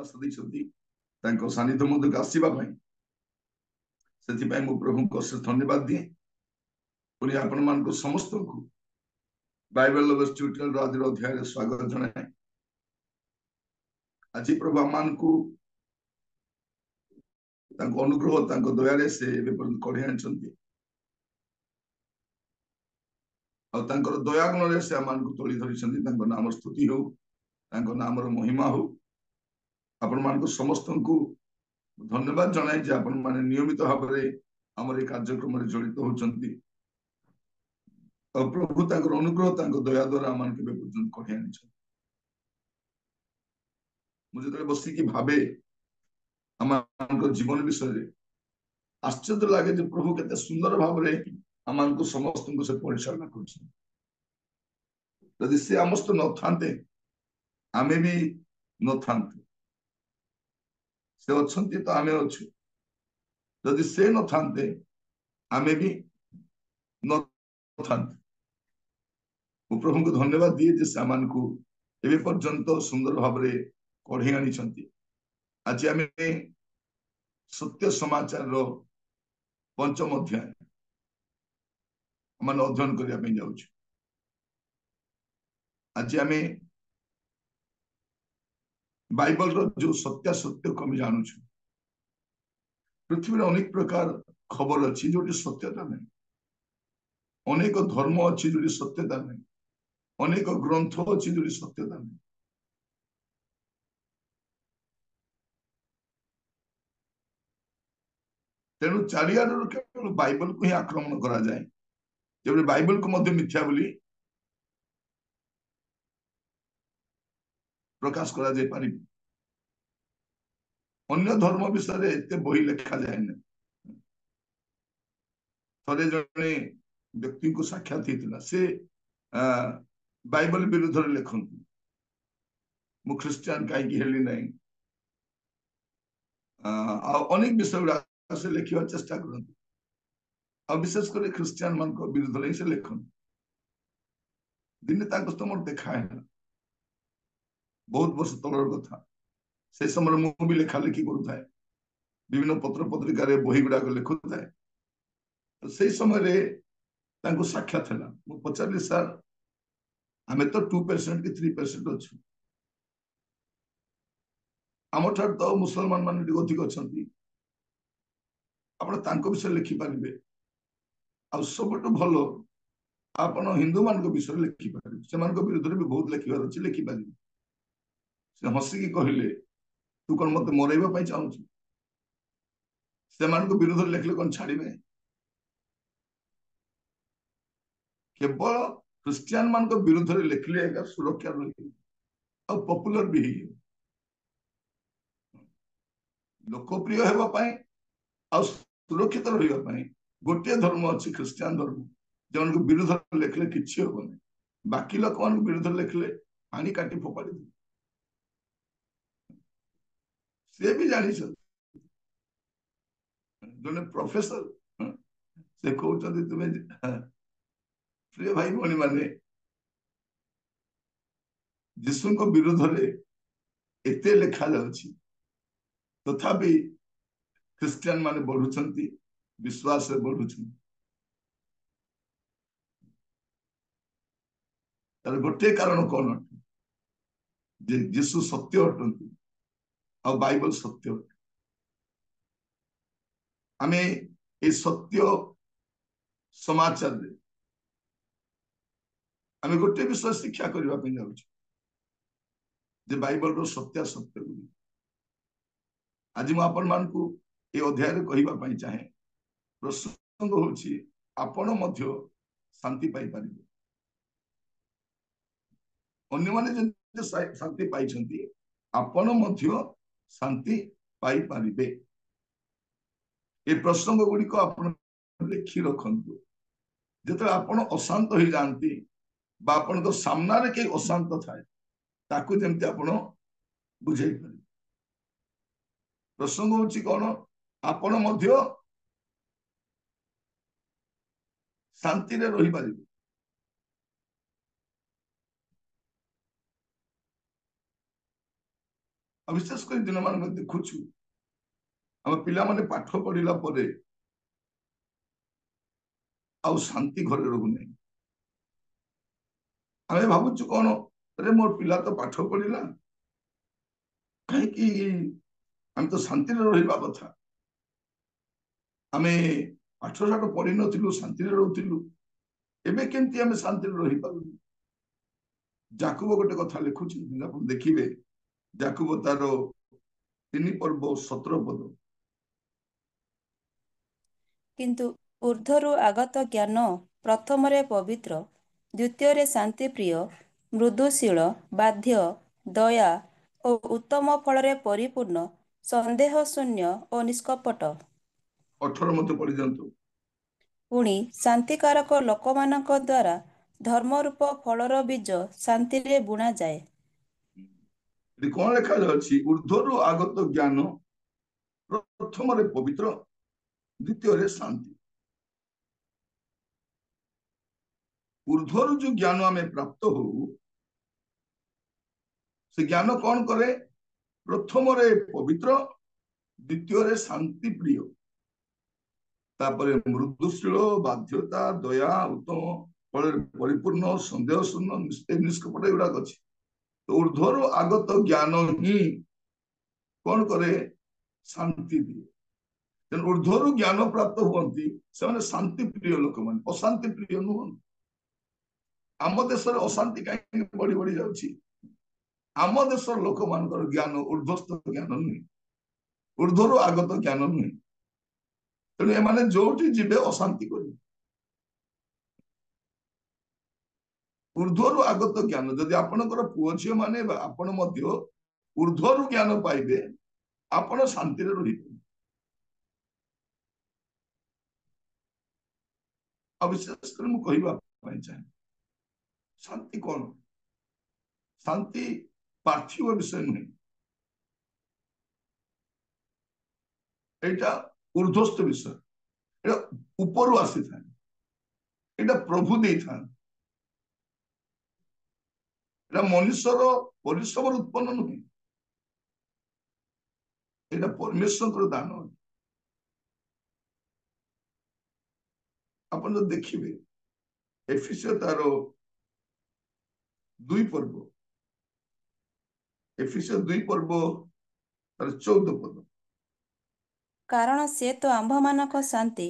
ଆଶ୍ୱାସ ଦେଇଛନ୍ତି ତାଙ୍କ ସାନ୍ନିଧ୍ୟ ମଧ୍ୟକୁ ଆସିବା ପାଇଁ। ସେଥିପାଇଁ ମୁଁ ପ୍ରଭୁଙ୍କୁ ଅଶେଷ ଧନ୍ୟବାଦ ଦିଏ। ପୁଣି ଆପଣମାନଙ୍କୁ ସମସ୍ତଙ୍କୁ ବାଇବେଲ ଲଭର୍ସ ଟ୍ୟୁଟୋରିଆଲର ଆଜିର ଅଧ୍ୟାୟରେ ସ୍ୱାଗତ ଜଣାଏ। ଆଜି ପ୍ରଭୁ ଆମମାନଙ୍କୁ ତାଙ୍କ ଅନୁଗ୍ରହ ତାଙ୍କ ଦୟାରେ ସେ ଏବେ ପର୍ଯ୍ୟନ୍ତ କଢେଇ ଆଣିଛନ୍ତି ଆଉ ତାଙ୍କର ଦୟା ଗୁଣରେ ସେ ଆମମାନଙ୍କୁ ତୋଳି ଧରିଛନ୍ତି। ତାଙ୍କ ନାମ ସ୍ତୁତି ହଉ, ତାଙ୍କ ନାମର ମହିମା ହଉ। ଆପଣମାନଙ୍କୁ ସମସ୍ତଙ୍କୁ ଧନ୍ୟବାଦ ଜଣାଏ ଯେ ଆପଣମାନେ ନିୟମିତ ଭାବରେ ଆମର এই କାର୍ଯ୍ୟକ୍ରମରେ ଜଡ଼ିତ ହେଉଛନ୍ତି ଆଉ ପ୍ରଭୁ ତାଙ୍କର ଅନୁଗ୍ରହ ତାଙ୍କ ଦୟା ଦ୍ୱାରା ଆମମାନଙ୍କୁ ଏବେ ପର୍ଯ୍ୟନ୍ତ କଢେଇ ଆଣିଛନ୍ତି। ମୁଁ ଯେତେବେଳେ ବସିକି ଭାବେ ଆମମାନଙ୍କ ଜୀବନ ବିଷୟରେ ଆଶ୍ଚର୍ଯ୍ୟ ଲାଗେ ଯେ ପ୍ରଭୁ କେତେ ସୁନ୍ଦର ଭାବରେ ଆମମାନଙ୍କୁ ସମସ୍ତଙ୍କୁ ସେ ପରିଚାଳନା କରୁଛନ୍ତି। ଯଦି ସେ ଆମ ସହିତ ନଥାନ୍ତେ ଆମେ ବି ନଥାନ୍ତୁ। ସେ ଅଛନ୍ତି ତ ଆମେ ଅଛୁ। ଯଦି ସେ ନଥାନ୍ତେ ଆମେ ବି ନଥାନ୍ତୁ। ମୁଁ ପ୍ରଭୁଙ୍କୁ ଧନ୍ୟବାଦ ଦିଏ ଯେ ସେମାନଙ୍କୁ ଏବେ ପର୍ଯ୍ୟନ୍ତ ସୁନ୍ଦର ଭାବରେ କଢେଇ ଆଣିଛନ୍ତି। ଆଜି ଆମେ ସତ୍ୟ ସମାଚାରର ପଞ୍ଚମ ଅଧ୍ୟାୟ ଆମେ ଅଧ୍ୟୟନ କରିବା ପାଇଁ ଯାଉଛୁ। ଆଜି ଆମେ ବାଇବଲର ଯୋଉ ସତ୍ୟାସତ୍ୟକୁ ଆମେ ଜାଣୁଛୁ। ପୃଥିବୀରେ ଅନେକ ପ୍ରକାର ଖବର ଅଛି ଯୋଉଠି ସତ୍ୟତା ନାହିଁ। ଅନେକ ଧର୍ମ ଅଛି ଯୋଉଠି ସତ୍ୟତା ନାହିଁ। ଅନେକ ଗ୍ରନ୍ଥ ଅଛି ଯୋଉଠି ସତ୍ୟତା ନାହିଁ। ତେଣୁ ଚାରିଆଡରୁ କେବଳ ବାଇବଲକୁ ହିଁ ଆକ୍ରମଣ କରାଯାଏ। ଯେଭଳି ବାଇବଲକୁ ମଧ୍ୟ ମିଥ୍ୟା ବୋଲି ପ୍ରକାଶ କରାଯାଇ ପାରିବ। ଅନ୍ୟ ଧର୍ମ ବିଷୟରେ ଏତେ ବହି ଲେଖାଯାଏ ନାହିଁ। ଥରେ ଜଣେ ବ୍ୟକ୍ତିଙ୍କୁ ସାକ୍ଷାତ ହେଇଥିଲା। ସେ ବାଇବଲ ବିରୁଦ୍ଧରେ ଲେଖନ୍ତି। ମୁଁ ଖ୍ରୀଷ୍ଟିଆନ କାହିଁକି ହେଲି ନାହିଁ ଆଉ ଅନେକ ବିଷୟ ଗୁଡା ସେ ଲେଖିବା ଚେଷ୍ଟା କରନ୍ତି। ଆଉ ବିଶେଷ କରି ଖ୍ରୀଷ୍ଟିଆନ ମାନଙ୍କ ବିରୁଦ୍ଧରେ ହିଁ ସେ ଲେଖନ୍ତି। ଦିନେ ତାଙ୍କ ସହିତ ମୋର ଦେଖା ହେଲା। ବହୁତ ବର୍ଷ ତଳର କଥା। ସେ ସମୟରେ ମୁଁ ବି ଲେଖା ଲେଖି କରୁଥାଏ। ବିଭିନ୍ନ ପତ୍ର ପତ୍ରିକାରେ ବହି ଗୁଡାକ ଲେଖୁଥାଏ। ସେଇ ସମୟରେ ତାଙ୍କୁ ସାକ୍ଷାତ ହେଲା। ମୁଁ ପଚାରିଲି, ସାର୍ ଆମେ ତ 2% କି 3% ଅଛୁ। ଆମଠାରୁ ତ ମୁସଲମାନ ମାନେ ଟିକେ ଅଧିକ ଅଛନ୍ତି। ଆପଣ ତାଙ୍କ ବିଷୟରେ ଲେଖିପାରିବେ। ଆଉ ସବୁଠୁ ଭଲ ଆପଣ ହିନ୍ଦୁ ମାନଙ୍କ ବିଷୟରେ ଲେଖିପାରିବେ। ସେମାନଙ୍କ ବିରୁଦ୍ଧରେ ବି ବହୁତ ଲେଖିବାର ଅଛି, ଲେଖିପାରିବେ। ସେ ହସିକି କହିଲେ, ତୁ କଣ ମତେ ମରେଇବା ପାଇଁ ଚାହୁଁଛୁ? ସେମାନଙ୍କ ବିରୁଦ୍ଧରେ ଲେଖିଲେ କଣ ଛାଡିବେ? କେବଳ ଖ୍ରୀଷ୍ଟିଆନ ମାନଙ୍କ ବିରୁଦ୍ଧରେ ଲେଖିଲେ ଏକା ସୁରକ୍ଷା ରହିବ ଆଉ ପପୁଲାର ବି ହେଇଯିବ। ଲୋକପ୍ରିୟ ହେବା ପାଇଁ ଆଉ ସୁରକ୍ଷିତ ରହିବା ପାଇଁ ଗୋଟିଏ ଧର୍ମ ଅଛି, ଖ୍ରୀଷ୍ଟିଆନ ଧର୍ମ, ଯେଉଁମାନଙ୍କ ବିରୁଦ୍ଧରେ ଲେଖିଲେ କିଛି ହବନି। ବାକି ଲୋକମାନଙ୍କ ବିରୁଦ୍ଧରେ ଲେଖିଲେ ପାଣି କାଟି ଫୋପାଡ଼ି ଦେବେ। ସେ ବି ଜାଣିଛନ୍ତି। ଜଣେ ପ୍ରଫେସର ସେ କହୁଛନ୍ତି, ତୁମେ ପ୍ରିୟ ଭାଇ ଭଉଣୀ ମାନେ, ଯୀଶୁଙ୍କ ବିରୁଦ୍ଧରେ ଏତେ ଲେଖା ଯାଉଛି, ତଥାପି ଖ୍ରୀଷ୍ଟିଆନ ମାନେ ବଢୁଛନ୍ତି, ବିଶ୍ୱାସରେ ବଢୁଛନ୍ତି। ତାର ଗୋଟିଏ କାରଣ କଣ ଅଟେ? ଯେ ଯୀଶୁ ସତ୍ୟ ଅଟନ୍ତି ଆଉ ବାଇବଲ ସତ୍ୟ ଅଟେ। ଆମେ এই ସତ୍ୟ ସମାଚାରରେ ଆମେ ଗୋଟିଏ ବିଷୟ ଶିକ୍ଷା କରିବା ପାଇଁ ଯାଉଛୁ, ଯେ ବାଇବଲର ସତ୍ୟାସତ୍ୟ ଗୁଡିକ। ଆଜି ମୁଁ ଆପଣମାନଙ୍କୁ এই ଅଧ୍ୟାୟରେ କହିବା ପାଇଁ ଚାହେଁ। ପ୍ରସଙ୍ଗ ହେଉଛି ଆପଣ ମଧ୍ୟ ଶାନ୍ତି ପାଇପାରିବେ। ଅନ୍ୟମାନେ ଯେମିତି ଶାନ୍ତି ପାଇଛନ୍ତି, ଆପଣ ମଧ୍ୟ ଶାନ୍ତି ପାଇପାରିବେ। এই ପ୍ରସଙ୍ଗ ଗୁଡିକ ଆପଣ ଲେଖି ରଖନ୍ତୁ। ଯେତେବେଳେ ଆପଣ ଅଶାନ୍ତ ହେଇଯାଆନ୍ତି ବା ଆପଣଙ୍କ ସାମ୍ନାରେ କେହି ଅଶାନ୍ତ ଥାଏ, ତାକୁ ଯେମିତି ଆପଣ ବୁଝେଇ ପାରିବେ। ପ୍ରସଙ୍ଗ ହେଉଛି କଣ? ଆପଣ ମଧ୍ୟ ଶାନ୍ତିରେ ରହିପାରିବେ। विशेष कर दिन मान देखुछु आम पिला माने पाठ पढ़िला परे आउ शांति घरे रहुने आम भावुछु कौन अरे मोर पिला तो पाठ पढ़िला कहीं आम तो शांति रहा कथा आम पाठ साठ पढ़ी नु शांति रोलु एवं केमती आम शांति रही पार जाकुब गोटे कथा लिखुची देखिए जाकुब तार 3 पर्व 17 पद किंतु ऊर्ध्वरु आगत ज्ञान प्रथमरे पवित्र द्वितीय शांति प्रिय मृदुशील बाध्य दया और उत्तम फल परिपूर्ण संदेह शून्य और निष्कपट 18 मत पढ़ी जातु पुणी शांतिकारक लोकमानक द्वारा धर्मरूप फलर बीज शांति रे बुणा जाए कौन लिखा जाए ऊर्ध्वरु आगत ज्ञान प्रथम पवित्र द्वितीय शांति ऊर्ध्वरु जो ज्ञान आम प्राप्त हो से ज्ञान कौन करे प्रथम पवित्र द्वितीय शांति प्रिय तापर मृदुशील बाध्यता दया उत्तम फल परिपूर्ण संदेह शून्य निष्कपट गुड़ाक अच्छी तो ऊर्ध्वर आगत ज्ञान ही कौन करे शांति दिए ऊर्ध्वर ज्ञान प्राप्त हुए से शांति प्रिय लोक मान अशांति प्रिय नुह आम देश अशांति कहीं बढ़ी बढ़ी जाऊँगी आम देश लोक मान ज्ञान ऊर्ध्वस्त ज्ञान नुहे ऊर्ध्वर आगत ज्ञान नुहे तेणु एमाने जोटी जीवे अशांति कर ऊर्ध्वर आगत ज्ञान जदि आपणकर पुओ झील माने आपण ऊर्ध्वर ज्ञान पाइबे आपण शांति रही विशेष कर मुझे चाहे शांति कौन शांति पार्थिव विषय नुहे एटा ऊर्ध्वस्त विषय ऊपर आसी था एटा प्रभु दे था मनुष्यर परिश्रम उत्पन्न नुहे एटा परमेश्वर दान अपन जो देखिए एफिसियो तार 2 पर्व एफिसियो 2 पर्व तार 14 पद कारण से तो आंभ मानक शांति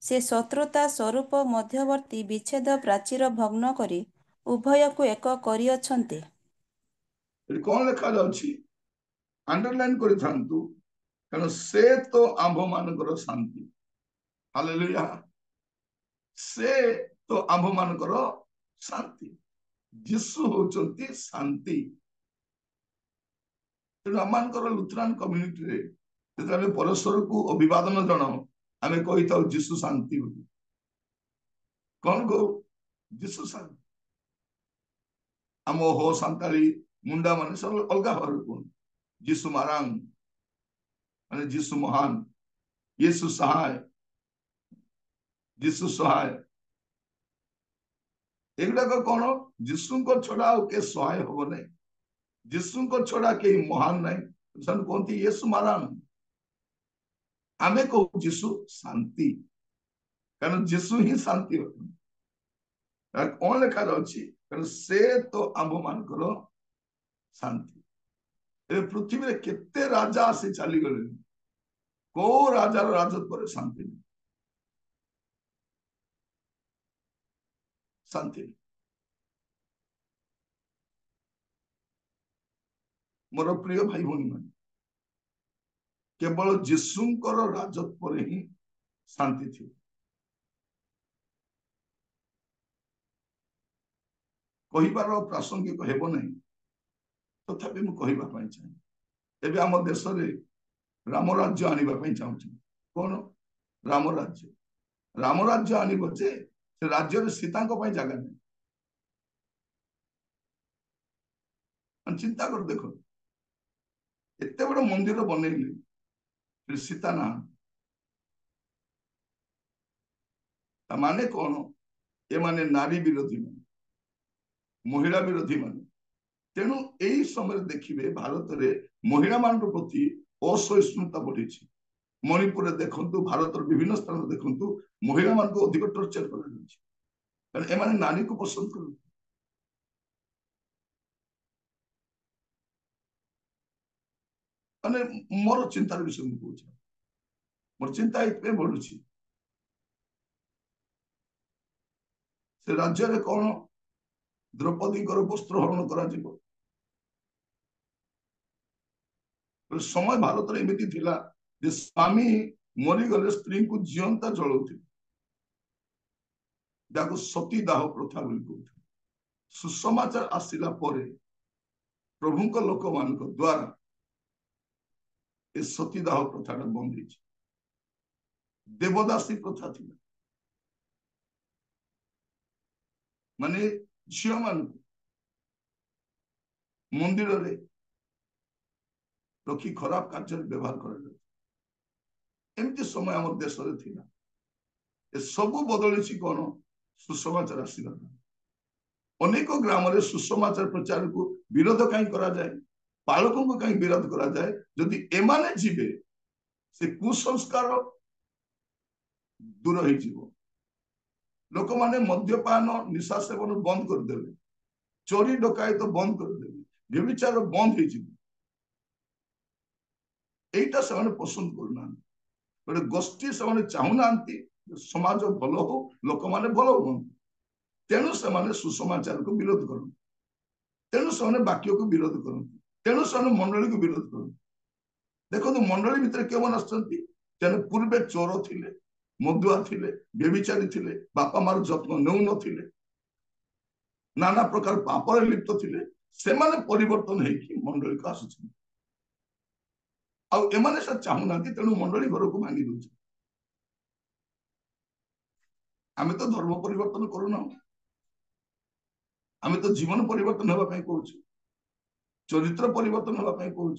से शत्रुता स्वरूप मध्यवर्ती विच्छेद प्राचीर भग्न करी उभय को एक करिअछन्ति कौन लिखा जाउछि अंडरलाइन करि थांतु कारण से तो आंभ मानकर शांति हालेलुया से तो आंभ मानकर शांति यीशु होचंती शांति तेणु आमर लुथरान कम्युनिटी रे जेते परस्पर को अभिवादन जनाओ आम कही था जीशु शांति कौन को जीशु शांति आम हो सांताली मुंडा मान सब अलग भाव कौन जीशु मारांग माने जीशु महान यीशु सहाय जीशु सहाय एगुड़ाक कौन जीशु छड़ा के सहाय हम ना जीशु छड़ा कहीं महान ना कहती यीशु मारांग आमे कहू जीशु शांति कारण जीशु ही शांति कौन लिखा जाए कारण से तो आंभ मानकर शांति पृथ्वी में केते राजा आसी चली गले को राजार राजत्व पर शांति नहीं शांति मोर प्रिय भाई भौणी मान केवल जीशुंकर राजत्व पर ही शांति थी कहिबार प्रासंगिक हेब नहीं तथापि मु कहिबा चाहे एबे आम देश रे राम राज्य आनिबा चाहूँ कौन राम राज्य आनिब जे से राज्य सीता जगह नहीं चिंता कर देखो एते बड़ मंदिर बनइले सीता ना माने कौन ए माने नारी विरोधी मान महिला विरोधी मान तेणु यही समय देखिए भारत रे महिला मान प्रति असहिष्णुता बढ़ी। मणिपुर देखु, भारत विभिन्न स्थान देखु, महिला मान को अधिक टर्चर कर नानी को पसंद कर। मोर चिंतार विषय मुझे मोर चिंता ये बढ़ुची से राज्य में कौन द्रौपदी वस्त्र हरण कर समय भारत एमती थिला जे स्वामी मरीगले स्त्री को जीवंता जलाउथिले जाको सती दाह प्रथा बोली कहते। सुसमाचार आसिला परे प्रभु लोक मान द्वारा ए सतीदाह प्रथा बंद हो। देवदासी प्रथा थी माने झील मान मंदिर रे रखी खराब कार्य व्यवहार करमती समय आम देश सबू बदली कौन सुसमाचार आसला अनेक ग्राम रे सुसमाचार प्रचार को विरोध कहीं करा जाए पालकों को कहीं विरोध करा जाए जदि एमाने जीवे से कुसंस्कार दूर हो लोक माने मद्यपान निशा सेवन बंद करदे चोरी डकायत तो बंद करदे व्यभिचार बंद होटा से पसंद करना गोटे गोष्ठी से चाहूना समाज भल हो लोक माने भल हूँ तेणु से सुसमाचार को विरोध करते तेणु से वाक्य को विरोध करते तेणु से मंडली को विरोध करते। देखो मंडली भितर के मन आसते पूर्वे चोर थिले मदुआ थिले व्यभिचारी थिले बापा मार जत्न नौ नथिले नाना प्रकार पापर लिप्त थिले सेमाने परिवर्तन है मंडली को आसुछन आने से चाहूना तेणु मंडली घर को भांगी दौर आम तो धर्म परिवर्तन करूना आम तो जीवन परिवर्तन होगा कहूँ चरित्र परिवर्तन होगा कहूँ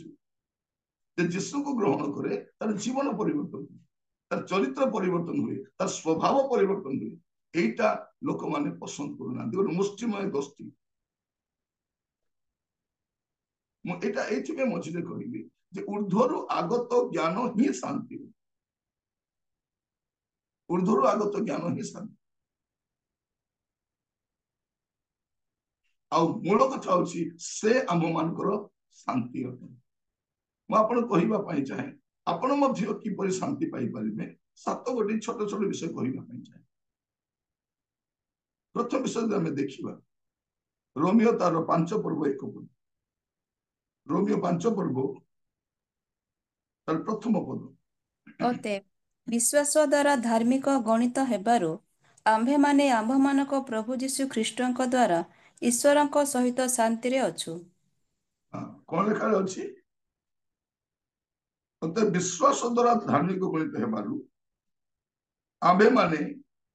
जीशु को ग्रहण करे तार जीवन परिवर्तन तार चरित्र परिवर्तन हुए तार स्वभाव परिवर्तन हुए यहीटा लोक माने पसंद करूना गोटे मुष्टिमय गोष्ठी मुझे मझे कहली ऊर्ध्वर आगत ज्ञान ही शांति ऊर्ध्वर आगत ज्ञान ही शांति मूल कथा हूँ से आम मानकर शांति अटे मुझे चाहे आपण किपर शांति पाइपर 7 गोटी छोट छोट विषय कहवाई चाहे। प्रथम विषय आम देखा रोमियो तार 5 पर्व 1 पद रोमियो 5 पर्व तार प्रथम पद विश्वास द्वारा धार्मिक गणित हेबारु आम्भे माने आम्भ मानक प्रभु जीशु ख्रीष्टଙ୍କ द्वारा ईश्वरଙ୍କ सहित शांति रे अछु। कौन लिखा अछि तो विश्वास द्वारा धार्मिक गणित हेबारु आम्भे माने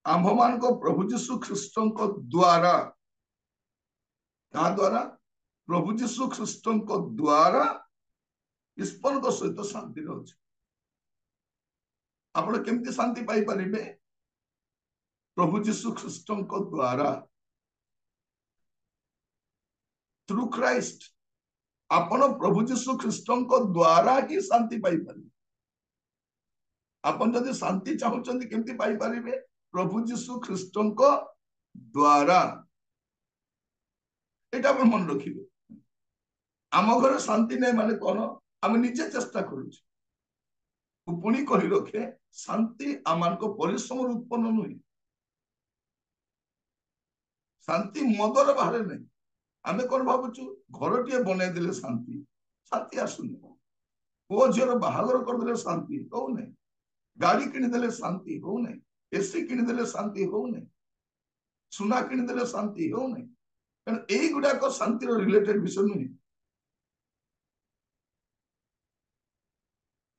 आम्भ मानक प्रभु जीशु ख्रीष्टଙ୍କ द्वारा का द्वारा प्रभु जीशु ख्रीष्टଙ୍କ द्वारा ईश्वरଙ୍କ सहित शांति रे अछु। आपण केमती शांति पाई परिबे प्रभु जीशु ख्रीष्टଙ୍କ द्वारा थ्रू क्राइस्ट आपण प्रभु जीशु ख्रीष्टଙ୍କ द्वारा ही शांति पाई परिबे। आपण जदि शांति चाहउचंदी केमती पाई परिबे प्रभु जीशु ख्रीष्टଙ୍କ द्वारा एटा आपण मन रखिबे। आम घर शांति नहीं माने कौन आम निजे चेष्टा करूछ पुणी कही रखे शांति आम परिश्रम उत्पन्न नुहे शांति मदर बाहर नहीं आम कौन भावुचु घर टे बनई देले शांति शांति आसुनी पुओ झीर बाहागर करदे शांति हो नहीं गाड़ी किणीदे शांति हो नहीं एसी किणीदे शांति हो नहीं सुना किणीदे शांति हो नहीं कारण यही गुड़ाक शांति रिलेटेड विषय नुहे।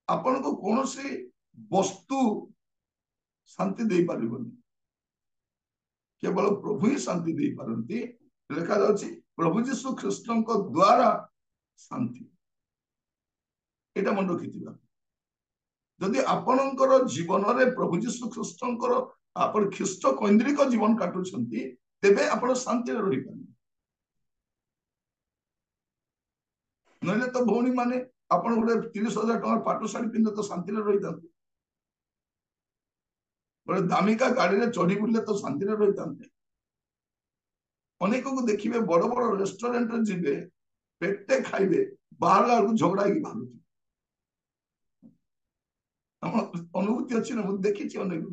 आपण को कौन सी वस्तु शांति दे पारिबनी केवल प्रभु ही शांति दे पारंती लिखा जाउछि प्रभु जीशु ख्रीष्टଙ୍କ द्वारा शांति एटा मन रखिथिबा जदि आपणकर जीवन रे प्रभु जीशु ख्रीष्टଙ୍କର आपण ख्रीष्ट केंद्रिक जीवन काटुछंती तेबे आपण शांति रे रहि पानी नले तो भौणी माने ଆପଣ ଗୋଟେ 30,000 ଟଙ୍କା ପାଟ ଶାଢୀ ପିନ୍ଧେ ତ ଶାନ୍ତିରେ ରହିଥାନ୍ତେ, ଗୋଟେ ଦାମିକା ଗାଡିରେ ଚଢି ବୁଲିଲେ ତ ଶାନ୍ତିରେ ରହିଥାନ୍ତେ। ଅନେକକୁ ଦେଖିବେ ବଡ ବଡ ରେଷ୍ଟୁରାଣ୍ଟରେ ଯିବେ, ପେଟେ ଖାଇବେ, ବାହାରିଲା ବେଳକୁ ଝଗଡା ହେଇକି ବାହାରୁଛି। আমার অনুভূতি ଅଛି ନା, ମୁଁ ଦେଖିଛି ଅନେକ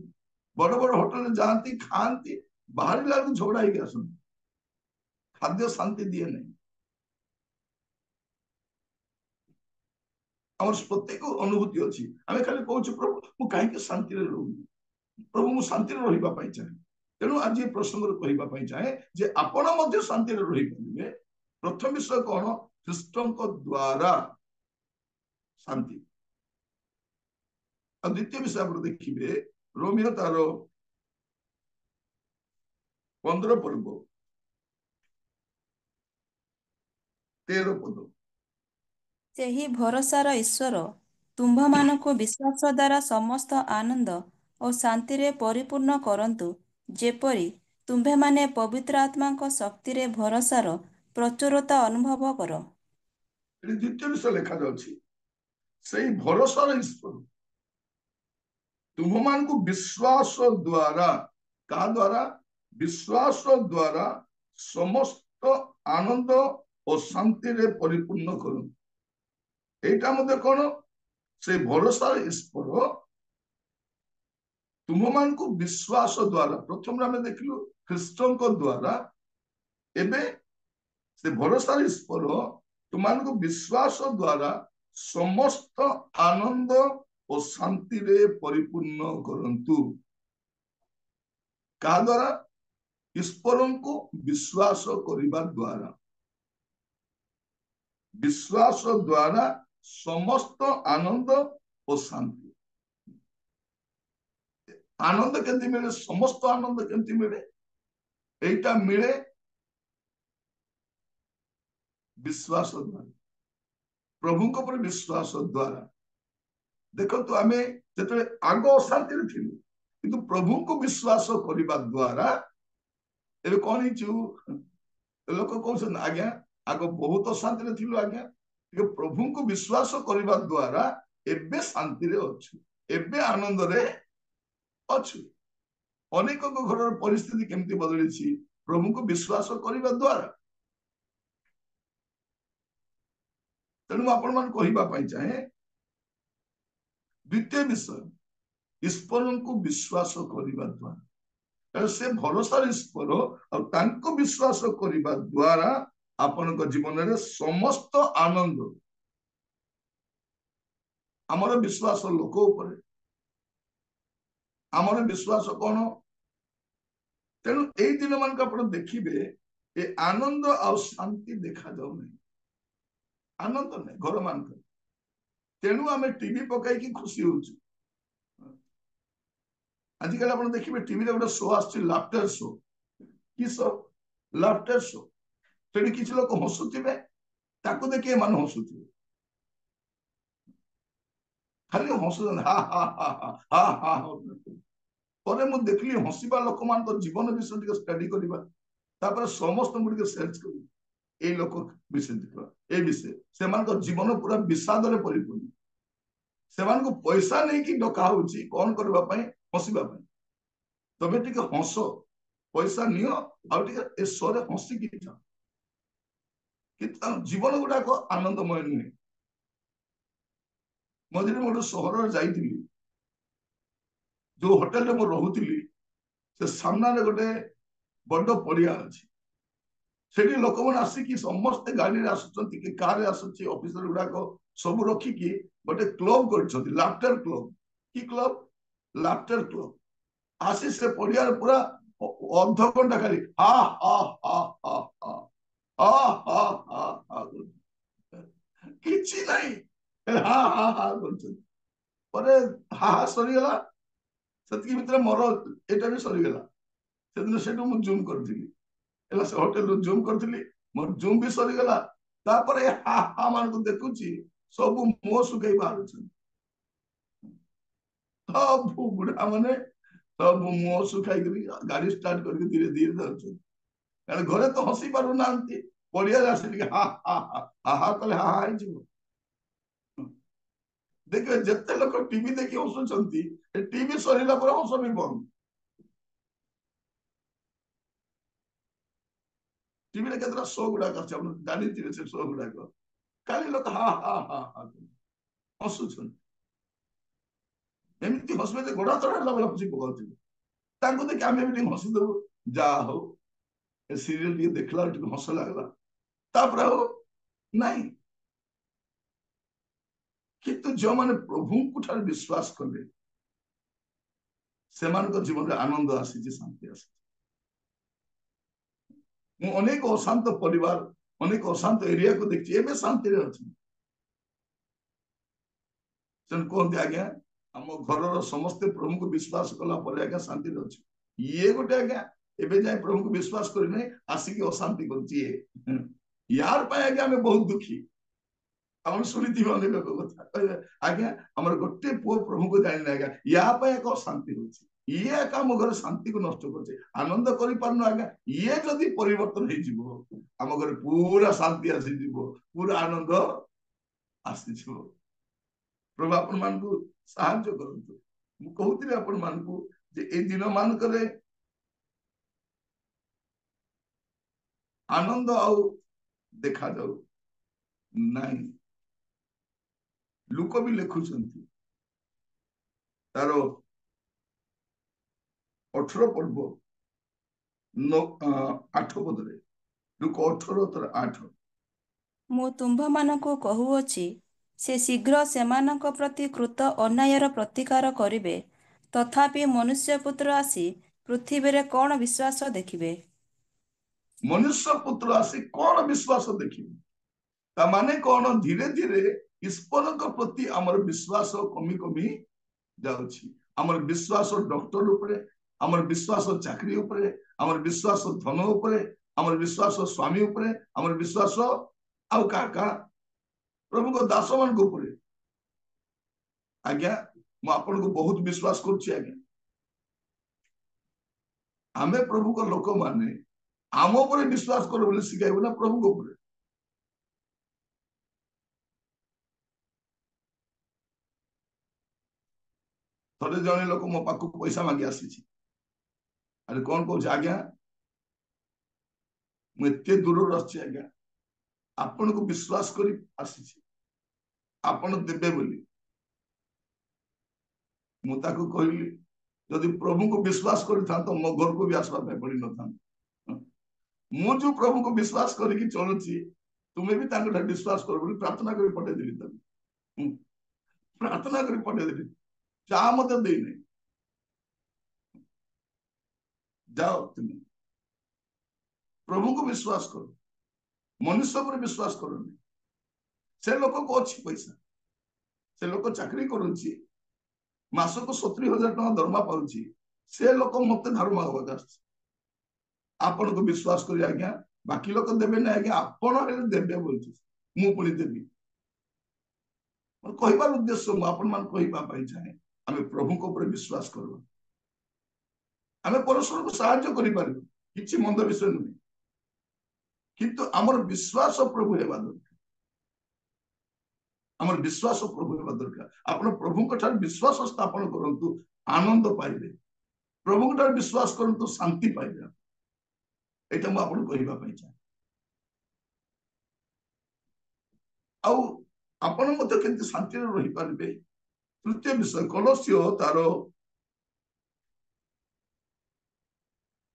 ବଡ ବଡ ହୋଟେଲରେ ଯାଆନ୍ତି, ଖାଆନ୍ତି, ବାହାରିଲା ବେଳକୁ ଝଗଡା ହେଇକି ଆସନ୍ତି। ଖାଦ୍ୟ ଶାନ୍ତି ଦିଏ ନାହିଁ। ଆମର ପ୍ରତ୍ୟେକ ଅନୁଭୂତି ଅଛି। ଆମେ ଖାଲି କହୁଛୁ ପ୍ରଭୁ ମୁଁ କାହିଁକି ଶାନ୍ତିରେ ରହୁନି, ପ୍ରଭୁ ମୁଁ ଶାନ୍ତିରେ ରହିବା ପାଇଁ ଚାହେଁ। ତେଣୁ ଆଜି ଏ ପ୍ରସଙ୍ଗରେ କହିବା ପାଇଁ ଚାହେଁ ଯେ ଆପଣ ମଧ୍ୟ ଶାନ୍ତିରେ ରହିପାରିବେ। ପ୍ରଥମ ବିଷୟ କଣ? ଖ୍ରୀଷ୍ଟଙ୍କ ଦ୍ଵାରା ଶାନ୍ତି। ଆଉ ଦ୍ୱିତୀୟ ବିଷୟ ଆପଣ ଦେଖିବେ ରୋମିଓ ତାର 15 ପର୍ବ 13 ପଦ। ସେହି ଭରସାର ଈଶ୍ୱର ତୁମ୍ଭମାନଙ୍କୁ ବିଶ୍ୱାସ ଦ୍ୱାରା ସମସ୍ତ ଆନନ୍ଦ ଓ ଶାନ୍ତିରେ ପରିପୂର୍ଣ୍ଣ କରନ୍ତୁ, ଯେପରି ତୁମ୍ଭେମାନେ ପବିତ୍ର ଆତ୍ମାଙ୍କ ଶକ୍ତିରେ ଭରସାର ପ୍ରଚୁରତା ଅନୁଭବ କର। ଏଠି ଦ୍ୱିତୀୟ ବିଷୟ ଲେଖାଯାଉଛି, ସେଇ ଭରସାର ଈଶ୍ୱର ତୁମମାନଙ୍କୁ ବିଶ୍ୱାସ ଦ୍ୱାରା, କାହା ଦ୍ୱାରା? ବିଶ୍ୱାସ ଦ୍ୱାରା ସମସ୍ତ ଆନନ୍ଦ ଓ ଶାନ୍ତିରେ ପରିପୂର୍ଣ୍ଣ କରନ୍ତୁ। এইটা মধ্যে কোন? সেই ভরসার ଈଶ୍ୱର ତୁମମାନଙ୍କୁ ବିଶ୍ୱାସ ଦ୍ୱାରା, ପ୍ରଥମରେ ଆମେ ଦେଖିଲୁ ଖ୍ରୀଷ୍ଟଙ୍କ ଦ୍ୱାରା, ଏବେ ସେ ଭରସାର ଈଶ୍ୱର ତୁମମାନଙ୍କୁ ବିଶ୍ୱାସ ଦ୍ୱାରା ସମସ୍ତ ଆନନ୍ଦ ଓ ଶାନ୍ତିରେ ପରିପୂର୍ଣ୍ଣ କରନ୍ତୁ। କାହା ଦ୍ୱାରା? ଈଶ୍ୱରଙ୍କୁ ବିଶ୍ୱାସ କରିବା ଦ୍ୱାରା। ବିଶ୍ୱାସ ଦ୍ୱାରା ସମସ୍ତ ଆନନ୍ଦ ଓ ଶାନ୍ତି। ଆନନ୍ଦ କେମିତି ମିଳେ? ସମସ୍ତ ଆନନ୍ଦ କେମିତି ମିଳେ? এইটা ମିଳେ ବିଶ୍ୱାସ ଦ୍ୱାରା, ପ୍ରଭୁଙ୍କ ଉପରେ ବିଶ୍ୱାସ ଦ୍ୱାରା। ଦେଖନ୍ତୁ ଆମେ ଯେତେବେଳେ ଆଗ ଅଶାନ୍ତିରେ ଥିଲୁ, କିନ୍ତୁ ପ୍ରଭୁଙ୍କୁ ବିଶ୍ୱାସ କରିବା ଦ୍ୱାରା ଏବେ କଣ ହେଇଛୁ? ଲୋକ କହୁଛନ୍ତି ଆଜ୍ଞା ଆଗ ବହୁତ ଅଶାନ୍ତିରେ ଥିଲୁ, ଆଜ୍ଞା ଟିକେ ପ୍ରଭୁଙ୍କୁ ବିଶ୍ୱାସ କରିବା ଦ୍ୱାରା ଏବେ ଶାନ୍ତିରେ ଅଛୁ, ଏବେ ଆନନ୍ଦରେ ଅଛୁ। ଅନେକଙ୍କ ଘରର ପରିସ୍ଥିତି କେମିତି ବଦଳିଛି? ପ୍ରଭୁଙ୍କୁ ବିଶ୍ୱାସ କରିବା ଦ୍ୱାରା। ତେଣୁ ମୁଁ ଆପଣମାନଙ୍କୁ କହିବା ପାଇଁ ଚାହେଁ, ଦ୍ୱିତୀୟ ବିଷୟ ଈଶ୍ୱରଙ୍କୁ ବିଶ୍ୱାସ କରିବା ଦ୍ୱାରା। ସେ ଭରସାର ଈଶ୍ୱର, ଆଉ ତାଙ୍କୁ ବିଶ୍ୱାସ କରିବା ଦ୍ୱାରା ଆପଣଙ୍କ ଜୀବନରେ ସମସ୍ତ ଆନନ୍ଦ। ଆମର ବିଶ୍ୱାସ ଲୋକ ଉପରେ, ଆମର ବିଶ୍ୱାସ କଣ? ତେଣୁ ଏଇ ଦିନ ମାନଙ୍କୁ ଆପଣ ଦେଖିବେ ଏ ଆନନ୍ଦ ଆଉ ଶାନ୍ତି ଦେଖାଯାଉନାହିଁ, ଆନନ୍ଦ ନାହିଁ ଘର ମାନଙ୍କରେ। ତେଣୁ ଆମେ ଟିଭି ପକାଇକି ଖୁସି ହଉଛୁ। ଆଜିକାଲି ଆପଣ ଦେଖିବେ ଟିଭିରେ ଗୋଟେ ଶୋ ଆସୁଛି, ଲାଫ୍ଟର ଶୋ। କି ଶୋ? Laughter show. ସେଠି କିଛି ଲୋକ ହସୁଥିବେ, ତାକୁ ଦେଖି ଏମାନେ ହସୁଥିବେ, ଖାଲି ହସୁଛନ୍ତି, ହା ହା ହା ହା ହା ହା। ପରେ ମୁଁ ଦେଖିଲି ହସିବା ଲୋକମାନଙ୍କ ଜୀବନ ବିଷୟ ଟିକେ ଷ୍ଟଡି କରିବା, ତାପରେ ସମସ୍ତଙ୍କୁ ଟିକେ ସର୍ଚ୍ଚ କଲି ଏଇ ଲୋକ ବିଷୟ ଦେଖିବା, ଏ ବିଷୟ ସେମାନଙ୍କ ଜୀବନ ପୁରା ବିଷାଦରେ ପରିପୂର୍ଣ୍ଣ। ସେମାନଙ୍କୁ ପଇସା ନେଇକି ଡକା ହଉଛି କଣ କରିବା ପାଇଁ? ହସିବା ପାଇଁ। ତମେ ଟିକେ ହସ, ପଇସା ନିଅ, ଆଉ ଟିକେ ଏ ଶୋରେ ହସିକି ଯାଅ। କିନ୍ତୁ ତାଙ୍କ ଜୀବନ ଗୁଡାକ ଆନନ୍ଦମୟ ନୁହେଁ। ମଝିରେ ମୁଁ ଗୋଟେ ସହରରେ ଯାଇଥିଲି, ଯୋଉ ହୋଟେଲରେ ମୁଁ ରହୁଥିଲି ସେ ସାମ୍ନାରେ ଗୋଟେ ବଡ ପଡିଆ ଅଛି। ସେଠି ଲୋକମାନେ ଆସିକି ସମସ୍ତେ ଗାଡିରେ ଆସୁଛନ୍ତି, କି କାରରେ ଆସୁଛି, ଅଫିସର ଗୁଡାକ ସବୁ ରଖିକି ଗୋଟେ କ୍ଲବ କରିଛନ୍ତି, ଲାଫ୍ଟର କ୍ଲବ। କି କ୍ଲବ? Laughter club. ଆସି ସେ ପଡିଆରେ ପୁରା ଅଧଘଣ୍ଟା ଖାଲି ହା ହା ହା ହା ହା ହା ହା ହା ହା, କିଛି ନାହିଁ, ହା ହା ହା କରୁଛନ୍ତି। ପରେ ହା ହା ସରିଗଲା, ସେତିକି ଭିତରେ ମୋର ଏଇଟା ବି ସରିଗଲା। ସେଦିନ ସେଠୁ ମୁଁ ଜୁମ୍ କରିଥିଲି, ହେଲା ସେ ହୋଟେଲରୁ ଜୁମ୍ କରିଥିଲି, ମୋର ଜୁମ୍ ବି ସରିଗଲା। ତାପରେ ହା ହା ମାନଙ୍କୁ ଦେଖୁଛି, ସବୁ ମୁହଁ ଶୁଖେଇ ବାହାରୁଛନ୍ତି, ସବୁ ବୁଢା ମାନେ ସବୁ ମୁହଁ ଶୁଖାଇକରି ଗାଡି ଷ୍ଟାର୍ଟ କରିକି ଧୀରେ ଧୀରେ ଯାଉଛନ୍ତି। କାରଣ ଘରେ ତ ହସି ପାରୁନାହାନ୍ତି, ପଡିଆରେ ଆସି ଟିକେ ହା ହା ହା ହା ହା କଲେ ହା ହା ହେଇଯିବ। देखिए जिते लोक टीवी देखी हसुंट टीवी सरला पर हस भी बंद टीवी केतटा शो गुड़ाक जानी से शो गुड़ाक खाली लोक हा हा हा हा हसुन एमती हसबे गोड़ा चढ़ा बेला हसी पकाऊ देखिए आम भी हसीदेव जहा हो सीरियल देखला हस लगला नहीं किंतु जो मैंने प्रभु को विश्वास कले से जीवन में आनंद आसी शांति आसी अनेक अशांत परिवार अनेक अशांत एरिया को देखी एवं शांति अच्छी कहते आज्ञा आम घर समस्ते प्रभु को विश्वास कला आज्ञा शांति अच्छे ये गोटे आज्ञा एवं जाए प्रभु को विश्वास करने आसिक अशांति कर यार आज्ञा आम बहुत दुखी आम शुणी अनेक कथा आज्ञा आम गोटे पुओ प्रभु को जाने आज्ञा या एक अशांति होती ये आम घर शांति को नष्ट कर आनंद कर आज्ञा ये जदि परिवर्तन हो आम घर पूरा शांति आसी पूरा आनंद आसी प्रभु आपण मान साहाय्य करतु कहूली आपण मान दिन मानक आनंद आउ देखा जाऊ नहीं लोक भी लिखुंट तार 18 पर्व 8 पदरे लोक 18 तर 8 ମୁଁ ତୁମ୍ଭମାନଙ୍କୁ କହୁଅଛି ସେ ଶୀଘ୍ର ସେମାନଙ୍କ ପ୍ରତି କୃତ ଅନ୍ୟାୟର ପ୍ରତିକାର କରିବେ ତଥାପି ମନୁଷ୍ୟପୁତ୍ର ଆସି ପୃଥିବୀରେ କ'ଣ ବିଶ୍ୱାସ ଦେଖିବେ मनुष्य पुत्र आसी कौन विश्वास देखिए माने कौन धीरे धीरे ईश्वर प्रति आमर विश्वास कमी कमी जाउछि आमर विश्वास डॉक्टर उपरे आमर विश्वास चाकरी उपरे आमर विश्वास धन उपरे आमर विश्वास स्वामी उपरे आमर विश्वास आउ का प्रभु को दास मान उपरे आज्ञा मु आपन को बहुत विश्वास करछि आज्ञा आमे प्रभु को लोक माने आम पर विश्वास कर बोले शिखाइबो ना प्रभु को ऊपर थोड़े जने लोक मो पाखु पैसा मांगी आसी अरे कौन कहूँ आज्ञा मुझे दूर रही आज्ञा आपण को विश्वास कर आसी आपण देबे बोली मुझे कहली जदि प्रभु को विश्वास करता तो मो घर को भी आसवा पड़ी न था मु जो प्रभु को विश्वास करके चलुची तुम्हें भी तांको विश्वास कर बोली प्रार्थना कर पठेदेली तुम प्रार्थना कर पठेदेली जा मत दे नहीं जाओ तुम प्रभु को विश्वास करो मनुष्य पर विश्वास करो नहीं से लोक को अच्छी पैसा से लोक चाकरी करुच्ची मासक 70,000 टका दरमा पाउची से लोक मत धार मागवा आस आपण को विश्वास कर आज्ञा बाकी लोक देवे ना आज्ञा आपण देवे बोल मु पुणी देवी कहबार उद्देश्य मु आपण मान कहबा चाहे आम प्रभु को ऊपर विश्वास करू आम परस्पर को साहाय्य करें कि मंद विषय नुहे किंतु आमर विश्वास प्रभु हेबा दरकार आमर विश्वास प्रभु हेबा दरकार आपण प्रभु को ठार विश्वास स्थापन करंतु आनंद पाइबे प्रभु को ठार विश्वास करंतु शांति पाइबे एटा मु आपण कहबा चाहे आउ आपण मते केंति शांति रे रहि पारबे तृतीय विषय कलस्य तार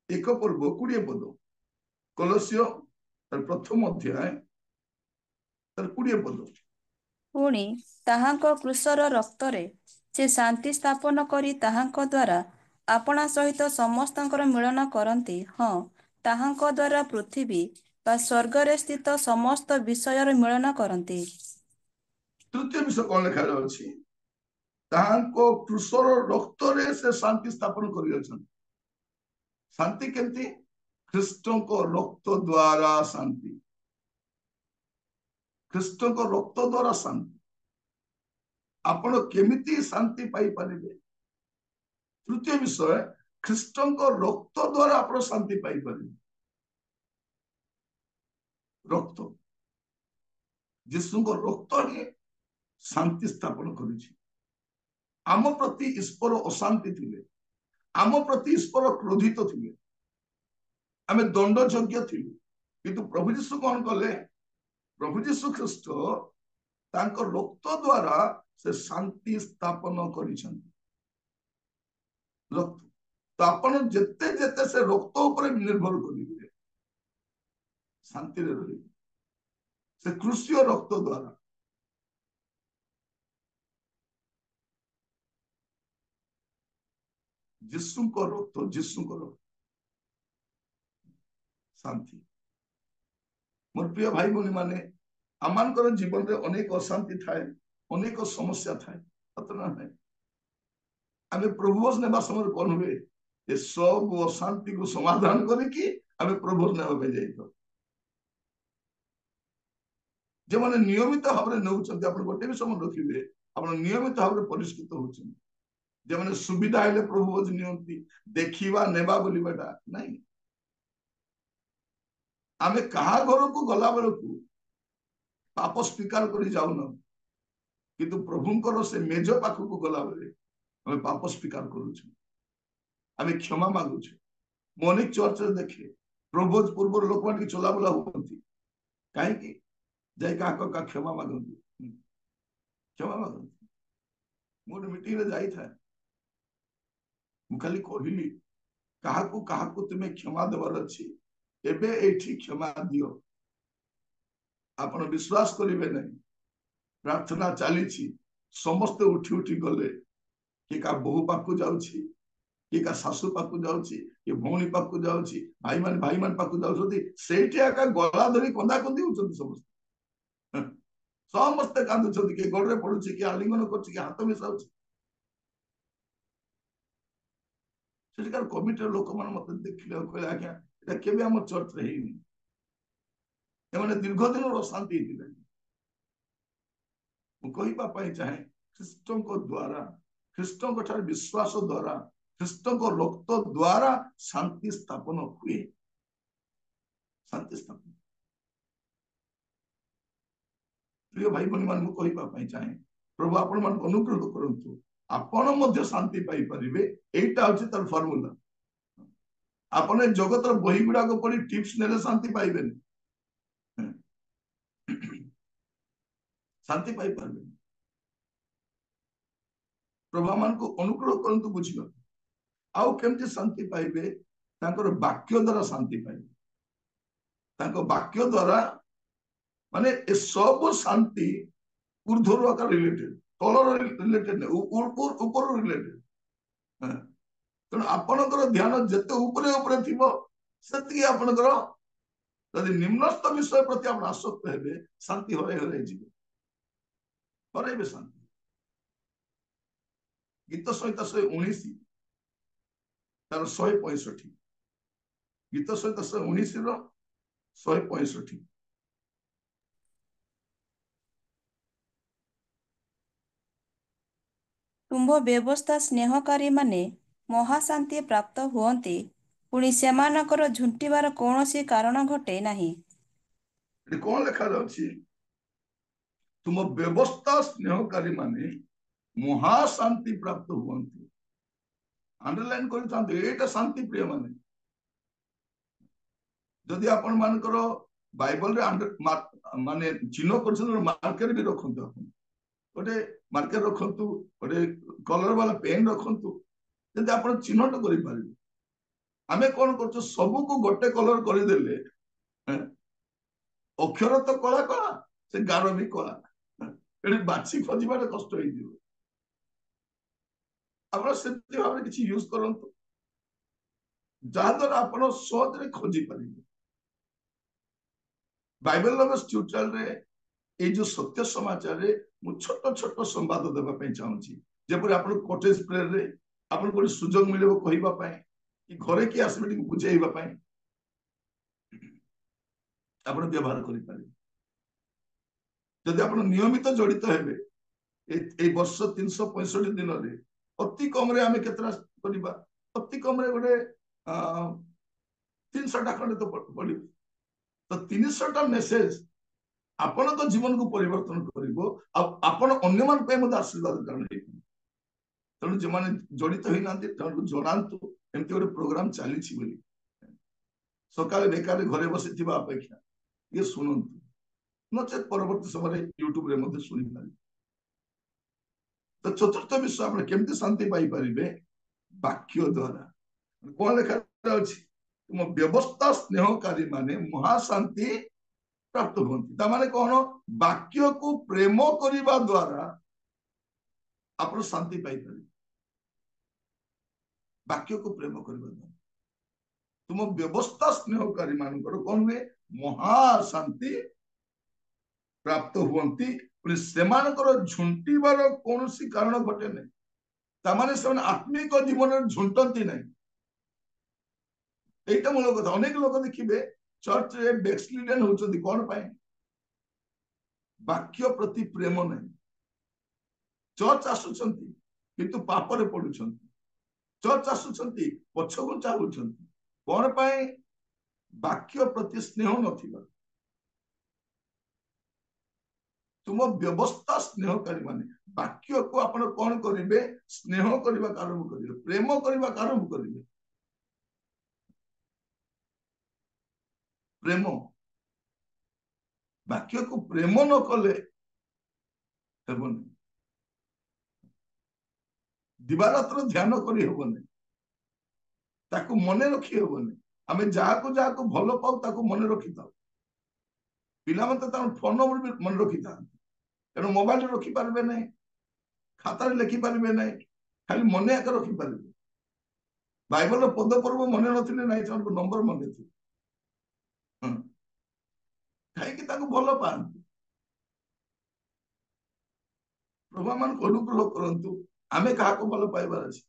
1 पर्व 20 पद कलस्य तार प्रथम अध्याय तार 20 पद पुणी ताहांको क्रूसर रक्तरे से शांति स्थापन करी ताहांको द्वारा आपणा सहित समस्तଙ୍କର मिलन करती हाँ ताहांको द्वारा पृथ्वी बा स्वर्गरे स्थित समस्त विषयर मिलन करती तृतीय विषय कौन लिखा जाउछि ताहांको क्रूसर रक्तरे से शांति स्थापन करि शांति केमती ख्रीष्टों को रक्त द्वारा शांति ख्रीष्टों को रक्त द्वारा शांति आपण केमिति शांति पाई पारिबे तृतीय विषय ख्रीष्टों को रक्त द्वारा आपण शांति पाई पारिबे रक्त जिसु को रक्त ही शांति स्थापन करिछि। आम प्रति ईश्वर अशांति थिले, आम प्रति ईश्वर क्रोधित थिले, आमे दंड योग्य थिलु, किंतु प्रभु यीशु कौन कले? प्रभु यीशु ख्रीस्ट तांको रक्त द्वारा से शांति स्थापन करिछन्ति। रक्त तो आपण जेते जेते से रक्त ऊपर निर्भर करिवे शांति रे रहिबे, से क्रूसीय रक्त द्वारा। यीशु को रक्त, यीशु को रक्त शांति। मोर प्रिय भाई भौणी माने, आमानकर जीवन रे अनेक अशांति थाए, अनेक समस्या थाए, अतना नहीं। आमे प्रभु नेबा समय कौन हुए ये सब अशांति को समाधान करिकी आमे प्रभु नेबा पे जाइतो। जे माने नियमित भाव में नौचंती, आपण गोटे भी समय रखिबे, आपण नियमित भाव में परिष्कृत होचन। जे माने सुविधा आइले प्रभु नियंती, देखिबा नेबा बोलिबाटा नहीं। आमे कहा घर को गला बेलू पाप स्वीकार कर जाऊन, किंतु प्रभुंकर से मेज पाखक गला बेले आमे पाप स्वीकार करूछु, आमे क्षमा मागुछु। मोनिक चर्च देखे प्रभु पूर्व लोक मान चला बुला होती कहीं जाई का क्षमा मागती, क्षमा मागती। मोर मीटिंग रे जाई था, मु खाली कहली काहाकू तुम्हें क्षमा देवार अछि, एबे एठी क्षमा दियो। आपण विश्वास करिवे नहीं, प्रार्थना चली, समस्त उठी उठी गले, कि का बहु पाखु जाउछि, कि का सासु पाखु जाउछि, कि भौणी पाखु जाउछि, भाई मान पाखु जाउछथि, सेठी आका गला धरी कंदा कंदी होछथि। समस्त समस्त कांदुछथि, कि गोड़रे पडुछि, कि आलिंगन करछि, कि हाथ मिसाउछि। सेठिकार कमिटी लोक मान मते देखिले कहले आज्ञा एटा केबे हम चर्च रे हेइनी, एमाने दीर्घ दिन अशांति हेतिले। मु कहिबा पई चाहे ख्रीष्टन को द्वारा, ख्रीष्टन को ठार विश्वास द्वारा, ख्रीष्टन को रक्त द्वारा शांति स्थापन हुए। शांति स्थापन प्रिय भाई बहन मान मु कहिबा पई चाहे प्रभु आपण मान अनुग्रह करंतु, आपण मध्य शांति पाई परिबे। एटा होछि तार फार्मूला। आपण जगतर बही गुडा को पढ़ी टिप्स नेले शांति पाइबेन, शांति पाई पाइबेन। प्रभु मान को अनुग्रह करंतु बुझिबा। आउ केमति शांति पाइबे? तांकर वाक्य द्वारा शांति पाइबे। तांको वाक्य द्वारा माने ए सब शांति ऊर्ध्वर आकार रिलेटेड, तलर रिलेटेड ने ऊपर रिलेटेड। तेणु आपणकर ध्यान जेते ऊपरे ऊपरे थिबो सेति आपणकर यदि निम्नस्थ विषय प्रति आप आसक्त हेबे, शांति हरे हरे जीवे, हरेबे शांति। गीत संहिता 119 तार 165, गीत संहिता 119 रो 165। ତୁମ୍ଭ ବ୍ୟବସ୍ଥା ସ୍ନେହକାରୀ ମାନେ ମହାଶାନ୍ତି ପ୍ରାପ୍ତ ହୁଅନ୍ତି, ପୁଣି ସେମାନଙ୍କର ଝୁଣ୍ଟିବାର କୌଣସି କାରଣ ଘଟେ ନାହିଁ। कौन लिखा जाउछि? तुम व्यवस्था स्नेहकारी माने महाशांति प्राप्त हुअन्ति। अंडरलाइन कर एटा शांति प्रिय माने। जदि आपण मानकर बाइबल रे माने चिन्ह कर मार्कर भी रखंतु, आपण गोटे मार्कर रखंतु, गोटे कलर वाला पेन रखंतु, जदि आपण चिन्हट करि पारिबे। आमे कोन करछु? सब को गोटे कलर कर देले अक्षर तो कला कला, से गार भी कला, एडी बाछि खोजिबाटे कष्ट होई दियो। आपण सेति भाबरे किछि यूज करंतु, जा द्वारा आपण सहज रे खोजि पारिबे। बाइबल लवर्स ट्यूटोरियल रे ए जो सत्य समाचार रे मु छोट छोट संवाद देबा पई चाहूची, जेपरि आपण कॉटेज प्रेयर रे आपण को सुजोग मिलेबो कहिबा पई, कि घरे की आसबेटी को बुझाइबा पई आपण व्यवहार करि पारिबे। जदि आपण नियमित जड़ित हेबे ए वर्ष 365 दिन रे अति कम रे आमे केतरा करिबा? अति कम रे गोटे 300 टा खंडे तो पड़िबो। तो 300 टा मेसेज आपण तो जीवन को परिवर्तन करिवो आपण अन्य मान पे मत आशीर्वाद कारण हे तेणु जो माने जड़ित होई नांती तेणु जणांतु एमती गोटे प्रोग्राम चली बोली सकाଳେ बेकार घरे बसी थिबा अपेक्षा ये शुणु नचेत परवर्ती समय यूट्यूब रे मध्य शुणी पारि तो चतुर्थ विषय आप केमती शांति पाई पारिबे वाक्य द्वारा कौन लिखा अछि तुम व्यवस्था स्नेहकारी माने महाशांति प्राप्त होती माने कौन वाक्य को प्रेम करने द्वारा आप शांति पाई पारे वाक्य को प्रेम करने द्वारा तुम व्यवस्था स्नेहकारी मान कौन हुए महाशांति प्राप्त हुंती झुंटीबार कौन कारण घटे नहीं तामाने से आत्मिक जीवन झुंटती नहीं एटा मूल कथा अनेक लोक देखिए चर्च रे बैकस्लिडन होचंदी कौन पाए वाक्य प्रति प्रेम नहीं चर्च आसुचंती किंतु पाप रे पडुचंती चर्च आसुचंती पछगुंचा होचंती कौन पाए वाक्य प्रति स्नेह नथिबा तुम व्यवस्था स्नेहकारी माने वाक्य को आपण कौन करिवे स्नेह करबा आरंभ करिवे प्रेम करबा आरंभ करिवे प्रेम वाक्य को प्रेम न कले हेबनी दिवारात्र ध्यान करी हेबनी ताकू मने रखी हेबनी आमे जाको भलो पाऊ ताकू मने रखी थाउ पिला मते ता फोन नंबर मन रखी था तेणु मोबाइल रखी पारबे नहीं खातार लिखि पारबे नहीं खाली मने आके रखी पारबे बाइबल पद पर्व मने नथिले नहीं से नंबर मने थी कहीं भल पाती प्रभु मान अनुग्रह करंतु आमे कहा भल पाइबार अछि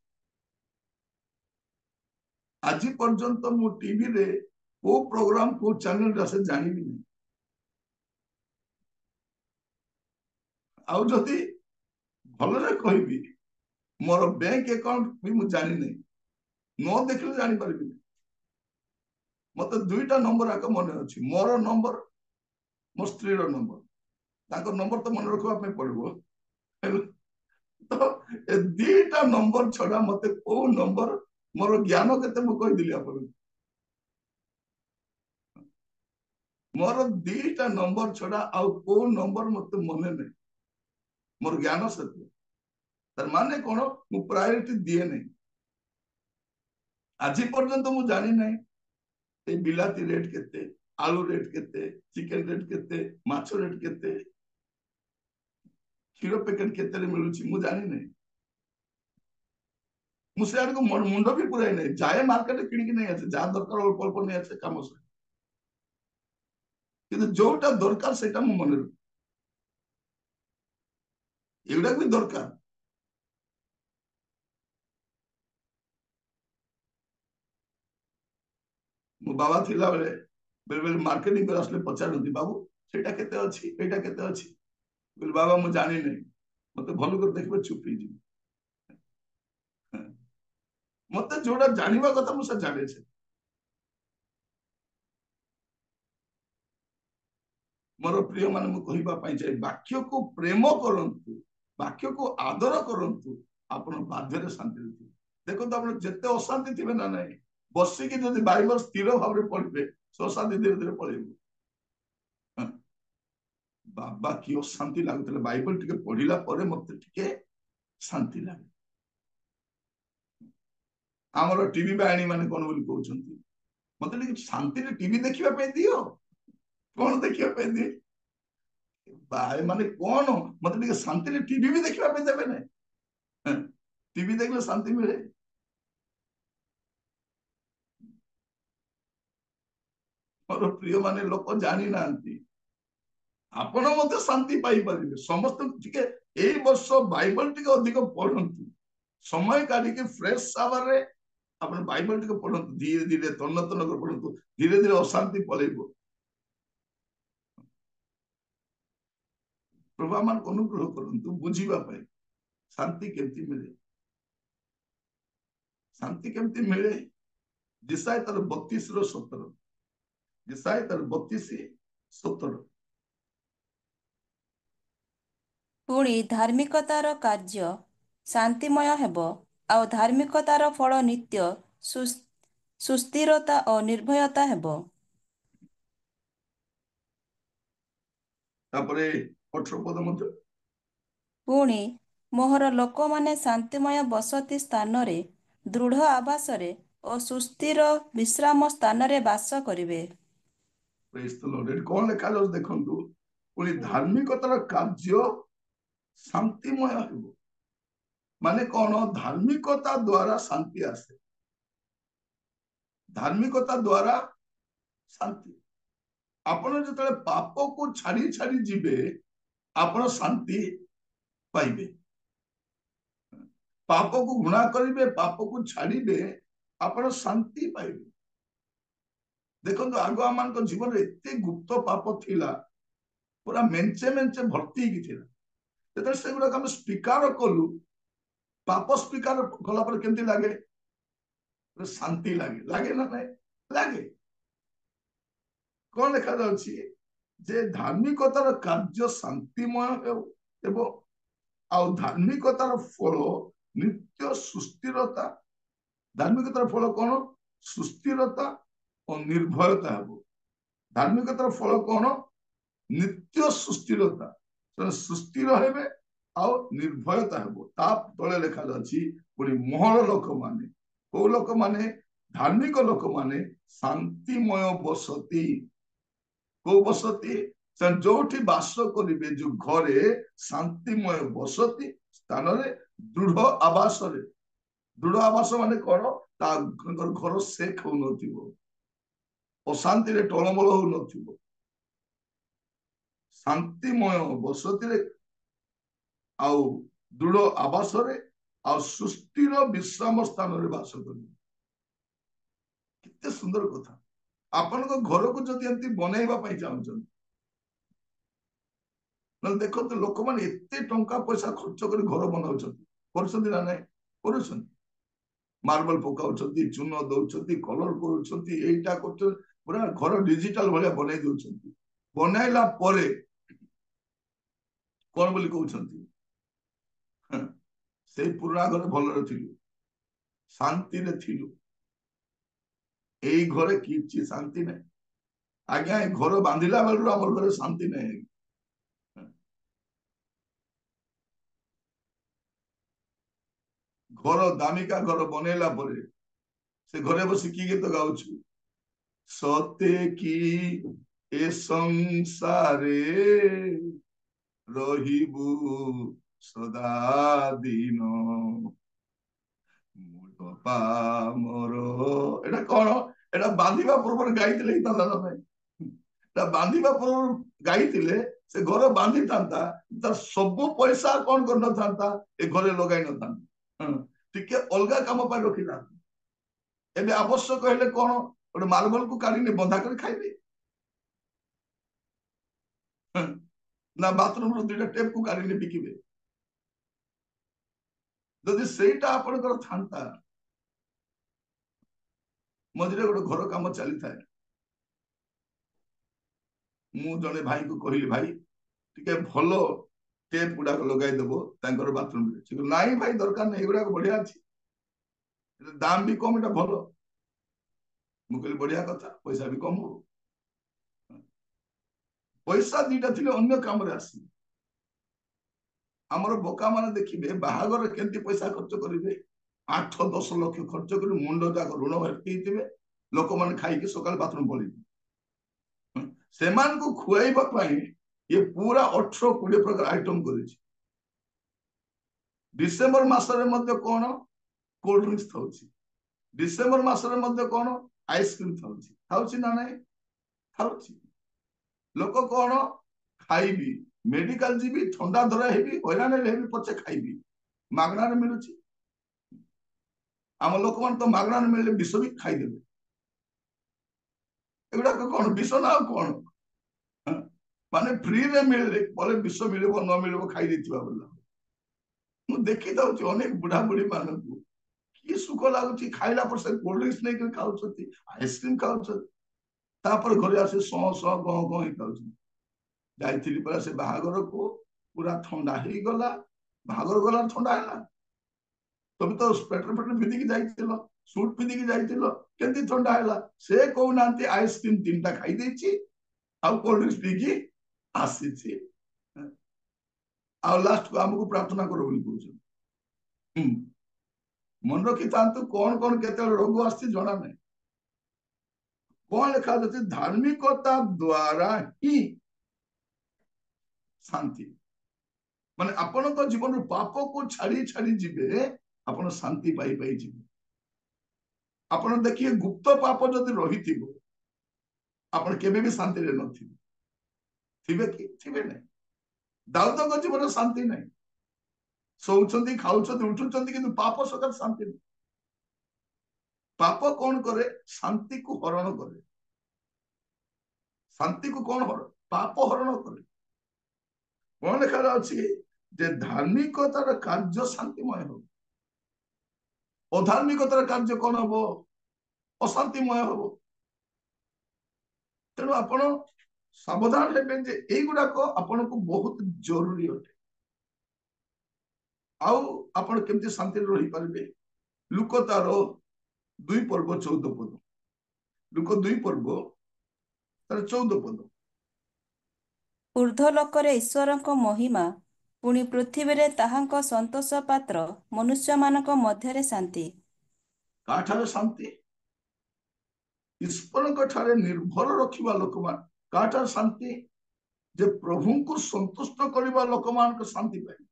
आज पर्यंत मु टीवी रे को प्रोग्राम को चैनल से जानिबी नहीं आउ जदि भल रे कहबी मोर बैंक अकाउंट भी मु जानि नहीं न देखले जानि परबी मते दुईटा नंबर आक मन अछि मोर नंबर मो स्त्री रो नंबर ताको नंबर तो मन रखवा पे पड़बो तो ए दीटा नंबर छड़ा मते को नंबर मोर ज्ञान केते मु कहि दिली आपन मोर दीटा नंबर छड़ा आ को नंबर मते मने नहीं मोर ज्ञान सत्य तर माने कोन मु प्रायोरिटी दिए नहीं आज पर्यंत मु जानि नहीं ए बिलाती रेट केते आलू रेट केते चिकन रेट केते माछ रेट केते क्षीर पैकेट केते रे मिलुची मु जानि नहीं मु से आड़ को मुंडो भी पुराई नहीं जाए मार्केट किन के नहीं आछे जा दरकार अल्प अल्प नहीं आछे काम से किंतु जोटा दरकार सेटा मु मन रे एगुडा भी दरकार मो बाबा थिला बेले बेले बेले मार्केटिंग कर आसले पचारती बाबू सेटा केते अछि एटा केते अछि बोले बाबा मु जानि नहीं मते भलो कर देखबे चुप ही जी मते जोड़ा जानिबा कथा मु से जाने छे मोर प्रिय मान मु कहिबा पई चाहे वाक्य को प्रेम करंतु वाक्य को आदर करंतु आपण बाध्य रे शांति देखो तो आपण जत्ते अशांति थिबे ना नहीं बसिकी जदि बाइबल स्थिर भाव रे पढ़बे अशांति धीरे धीरे पळेबो बाबा की अशांति लागुतले बाइबल टिके पढ़िला परे मते टिके शांति लागे आमर टीवी बाणी माने कोन बोली कहउछंती मते टिके शांति रे टीवी देखिबा पे दियो कोन देखिबा पे दि बाय माने कोन मते टिके शांति रे टीवी भी देखिबा पे देबे नै टीवी देखले शांति मिले और प्रिय माने लोक जानि नांती आपण मते शांति पाई परिबे समस्त टिके एई वर्ष बाइबल टिके अधिक पढंतु समय काढी के फ्रेश सावर रे आपण बाइबल टिके पढंतु धीरे धीरे तन्न तन्न कर पढंतु धीरे धीरे अशांति पळेबो प्रभु मान अनुग्रह करंतु बुझीबा पाई शांति केमती मिले जिसाय तर 32 रो 17 जिसाय तर 32 17 ପୁଣି ଧାର୍ମିକତାର କାର୍ଯ୍ୟ ଶାନ୍ତିମୟ ହେବ, ଆଉ ଧାର୍ମିକତାର ଫଳ ନିତ୍ୟ ସୁସ୍ଥିରତା ଓ ନିର୍ଭୟତା ହେବ। ତାପରେ 18 ପଦ ମଧ୍ୟ ପୁଣି ମୋହର ଲୋକମାନେ ଶାନ୍ତିମୟ ବସତି ସ୍ଥାନରେ, ଦୃଢ଼ ଆବାସରେ ଓ ସୁସ୍ଥିର ବିଶ୍ରାମ ସ୍ଥାନରେ ବାସ କରିବେ। କଣ ଲେଖାଯାଉଛି ଦେଖନ୍ତୁ, ପୁଣି ଧାର୍ମିକତାର କାର୍ଯ୍ୟ ଶାନ୍ତିମୟ ହେବ। ମାନେ କଣ? ଧାର୍ମିକତା ଦ୍ୱାରା ଶାନ୍ତି ଆସେ। ଧାର୍ମିକତା ଦ୍ୱାରା ଶାନ୍ତି। ଆପଣ ଯେତେବେଳେ ପାପକୁ ଛାଡି ଛାଡି ଯିବେ, ଆପଣ ଶାନ୍ତି ପାଇବେ। ପାପକୁ ଘୃଣା କରିବେ, ପାପକୁ ଛାଡିବେ, ଆପଣ ଶାନ୍ତି ପାଇବେ। ଦେଖନ୍ତୁ, ଆଗ ଆମମାନଙ୍କ ଜୀବନରେ ଏତେ ଗୁପ୍ତ ପାପ ଥିଲା, ପୁରା ମେଞ୍ଚେ ମେଞ୍ଚେ ଭର୍ତ୍ତି ହେଇକି ଥିଲା। ଯେତେବେଳେ ସେଗୁଡାକ ଆମେ ସ୍ୱୀକାର କଲୁ, ପାପ ସ୍ୱୀକାର କଲା ପରେ କେମିତି ଲାଗେ? ଶାନ୍ତି ଲାଗେ। ଲାଗେ ନା ନାଇଁ? ଲାଗେ। କଣ ଲେଖାଯାଉଛି? ଯେ ଧାର୍ମିକତାର କାର୍ଯ୍ୟ ଶାନ୍ତିମୟ ହେବ, ଆଉ ଧାର୍ମିକତାର ଫଳ ନିତ୍ୟ ସୁସ୍ଥିରତା। ଧାର୍ମିକତାର ଫଳ କଣ? ସୁସ୍ଥିରତା ଓ ନିର୍ଭୟତା ହେବ। ଧାର୍ମିକତାର ଫଳ କଣ? ନିତ୍ୟ ସୁସ୍ଥିରତା। ସୁସ୍ଥିର ହେବେ ଆଉ ନିର୍ଭୟତା ହେବ। ତା ତଳେ ଲେଖାଯାଉଛି ପୁଣି ମୋହର ଲୋକମାନେ। କୋଉ ଲୋକମାନେ? ଧାର୍ମିକ ଲୋକମାନେ ଶାନ୍ତିମୟ ବସତି। କୋଉ ବସତି? ଯୋଉଠି ବାସ କରିବେ, ଯୋଉ ଘରେ ଶାନ୍ତିମୟ ବସତି ସ୍ଥାନରେ, ଦୃଢ ଆବାସରେ। ଦୃଢ ଆବାସ ମାନେ କଣ? ତାଙ୍କର ଘର ସେକ୍ ହଉନଥିବ, ଅଶାନ୍ତିରେ ଟଳମଳ ହଉନଥିବ, ଶାନ୍ତିମୟ ବସତିରେ, ଆଉ ଦୃଢ ଆବାସରେ, ଆଉ ସୁସ୍ଥିର ବିଶ୍ରାମ ସ୍ଥାନରେ ବାସ କରିବେ। କେତେ ସୁନ୍ଦର କଥା! ଆପଣଙ୍କ ଘରକୁ ଯଦି ଏମିତି ବନେଇବା ପାଇଁ ଚାହୁଁଛନ୍ତି, ନହେଲେ ଦେଖନ୍ତୁ, ଲୋକମାନେ ଏତେ ଟଙ୍କା ପଇସା ଖର୍ଚ୍ଚ କରି ଘର ବନାଉଛନ୍ତି। କରୁଛନ୍ତି ନା ନାଇଁ? କରୁଛନ୍ତି। ମାର୍ବଲ ପକାଉଛନ୍ତି, ଚୂନ ଦଉଛନ୍ତି, କଲର କରୁଛନ୍ତି, ଏଇଟା କରୁଛନ୍ତି, ପୁରା ଘର ଡିଜିଟାଲ ଭଳିଆ ବନେଇ ଦଉଛନ୍ତି। ବନାଇଲା ପରେ କଣ ବୋଲି କହୁଛନ୍ତି? ସେଇ ପୁରୁଣା ଘରେ ଭଲରେ ଥିଲୁ, ଶାନ୍ତିରେ ଥିଲୁ, ଏଇ ଘରେ କିଛି ଶାନ୍ତି ନାହିଁ। ଆଜ୍ଞା, ଏ ଘର ବାନ୍ଧିଲା ବେଳରୁ ଆମର ଘରେ ଶାନ୍ତି ନାହିଁ। ଘର ଦାମିକା ଘର ବନେଇଲା ପରେ ସେ ଘରେ ବସି କି ଗୀତ ଗାଉଛୁ? ସତେ କି ଏ ସଂସାରେ ରହିବୁ ସଦା ଦିନ, ମୋର। ଏଟା କଣ? ଏଟା ବାନ୍ଧିବା ପୂର୍ବରୁ ଗାଇଥିଲେ ହେଇଥାନ୍ତା ନା ନାଇଁ? ଏଟା ବାନ୍ଧିବା ପୂର୍ବରୁ ଗାଇଥିଲେ ସେ ଘର ବାନ୍ଧିଥାନ୍ତା, ତାର ସବୁ ପଇସା କଣ କରିନଥାନ୍ତା? ଏ ଘରେ ଲଗାଇ ନଥାନ୍ତା, ଟିକେ ଅଲଗା କାମ ପାଇଁ ରଖିଥାନ୍ତା। ଏବେ ଆବଶ୍ୟକ ହେଲେ କଣ? ଗୋଟେ ମାର୍ବଲକୁ କାଢିକି ବନ୍ଧା କରି ଖାଇବେ, ନା ବାଥରୁମରୁ 2ଟା ଟେପକୁ କାଢିକି ବିକିବେ? ଯଦି ସେଇଟା ଆପଣଙ୍କର ଥାନ୍ତା। ମଝିରେ ଗୋଟେ ଘର କାମ ଚାଲିଥାଏ, ମୁଁ ଜଣେ ଭାଇଙ୍କୁ କହିଲି, ଭାଇ ଟିକେ ଭଲ ଟେପ ଗୁଡାକ ଲଗାଇଦବ ତାଙ୍କର ବାଥରୁମରେ। ସେ କହିଲେ, ନାଇଁ ଭାଇ, ଦରକାର ନାହିଁ, ଏଗୁଡାକ ବଢିଆ ଅଛି, ଦାମ ବି କମ, ଏଟା ଭଲ। ମୁଁ କହିଲି, ବଢିଆ କଥା, ପଇସା ବି କମ ହବ। ପଇସା 2ଟା ଥିଲେ ଅନ୍ୟ କାମରେ ଆସିବ। ଆମର ବୋକା ମାନେ ଦେଖିବେ, ବାହାଘର କେମିତି ପଇସା ଖର୍ଚ୍ଚ କରିବେ, 8-10 ଲକ୍ଷ ଖର୍ଚ୍ଚ କରି ମୁଣ୍ଡ ଯାକ ଋଣ ହେଇଥିବେ, ଲୋକମାନେ ଖାଇକି ସକାଳେ ବାଥରୁମ ପଳେଇବେ। ସେମାନଙ୍କୁ ଖୁଆଇବା ପାଇଁ ଇଏ ପୁରା 18-20 ପ୍ରକାର ଆଇଟମ କରିଛି। ଡିସେମ୍ବର ମାସରେ ମଧ୍ୟ କଣ? କୋଲ୍ଡ ଡ୍ରିଙ୍କସ ଥାଉଛି। ଡିସେମ୍ବର ମାସରେ ମଧ୍ୟ କଣ? ଆଇସ୍କ୍ରିମ ଥାଉଛି। ଥାଉଛି ନା ନାଇଁ? ଥାଉଛି। ଲୋକ କଣ? ଖାଇବି, ମେଡିକାଲ ଯିବି, ଥଣ୍ଡା ଧରା ହେବି, ହଇରାଣ ହେବି, ପଛେ ଖାଇବି, ମାଗଣାରେ ମିଳୁଛି। ଆମ ଲୋକମାନେ ତ ମାଗଣାରେ ମିଳିଲେ ବିଷ ବି ଖାଇଦେବେ। ଏଗୁଡାକ କଣ? ବିଷ ନା ଆଉ କଣ? ମାନେ ଫ୍ରିରେ ମିଳିଲେ ବୋଲେ ବିଷ ମିଳିବ ନ ମିଳିବ ଖାଇ ଦେଇଥିବା ବୋଲା। ମୁଁ ଦେଖି ଦଉଛି ଅନେକ ବୁଢା ବୁଢୀ ମାନଙ୍କୁ, କି ସୁଖ ଲାଗୁଛି ଖାଇଲା ପରେ ସେ କୋଲ୍ଡ ଡ୍ରିଙ୍କସ ନେଇକି ଖାଉଛନ୍ତି, ଆଇସ୍କ୍ରିମ ଖାଉଛନ୍ତି, ତାପରେ ଘରେ ଆସି ସଁ ସଁ ଗଁ ଗଁ ହେଇ ଖାଉଛନ୍ତି। ଯାଇଥିଲି ପରା ସେ ବାହାଘରକୁ, पूरा ठंडा ही गला भागर गला ठंडा है तुम तो स्वेटर फेटर पिंधिकी जाइथिलो सूट पिंधिकी जाइथिलो केंती ठंडा है से कहूनांती आइसक्रीम 3टा खाई देछि आ कोल्ड ड्रिंक्स पीकी आसीछि आ लास्ट को हमको प्रार्थना करो बोली कहउछ मन रखी तांतु कौन कौन केते रोग आसी जणा नै कौन लिखा जाछि धार्मिकता द्वारा ही शांति माने आपण को जीवन रो पाप को छाड़ी छाड़ी जिबे आपण शांति पाई पाई जिबे आपण देखिए गुप्त पाप जदि रहिथिबो आपण केबे भी शांति रे नथिबे थिबे कि थिबे नै दाऊद को जीवन शांति नै सोउछंती खाउछंती उठुछंती किंतु पाप सकर शांति नै पाप कौन करे शांति को हरण करे शांति को कौन हरण पाप हरण करे कौन लिखा अछि जे धार्मिकतार कार्य शांतिमय हो अधार्मिकतार कार्य कौन हम अशांतिमय हम तेणु आपण सावधान हेबे जे एई गुडाक आपण को बहुत जरूरी अटे आउ आपण केमती शांति रही पारबे लुक तार 2 पर्व 14 पद लुक 2 पर्व तार 14 पद ऊर्ध्वलोकरे ईश्वरଙ୍କ महिमा पुଣି ପୃଥିବୀରେ ତାହାଙ୍କ ସନ୍ତୋଷ ପାତ୍ର ମନୁଷ୍ୟମାନଙ୍କ ମଧ୍ୟରେ ଶାନ୍ତି काठारे शांति ईश्वर को ठारे निर्भर रखिबा लोकमान काठार शांति जे प्रभु को संतुष्ट करबा लोकमान को शांति पाए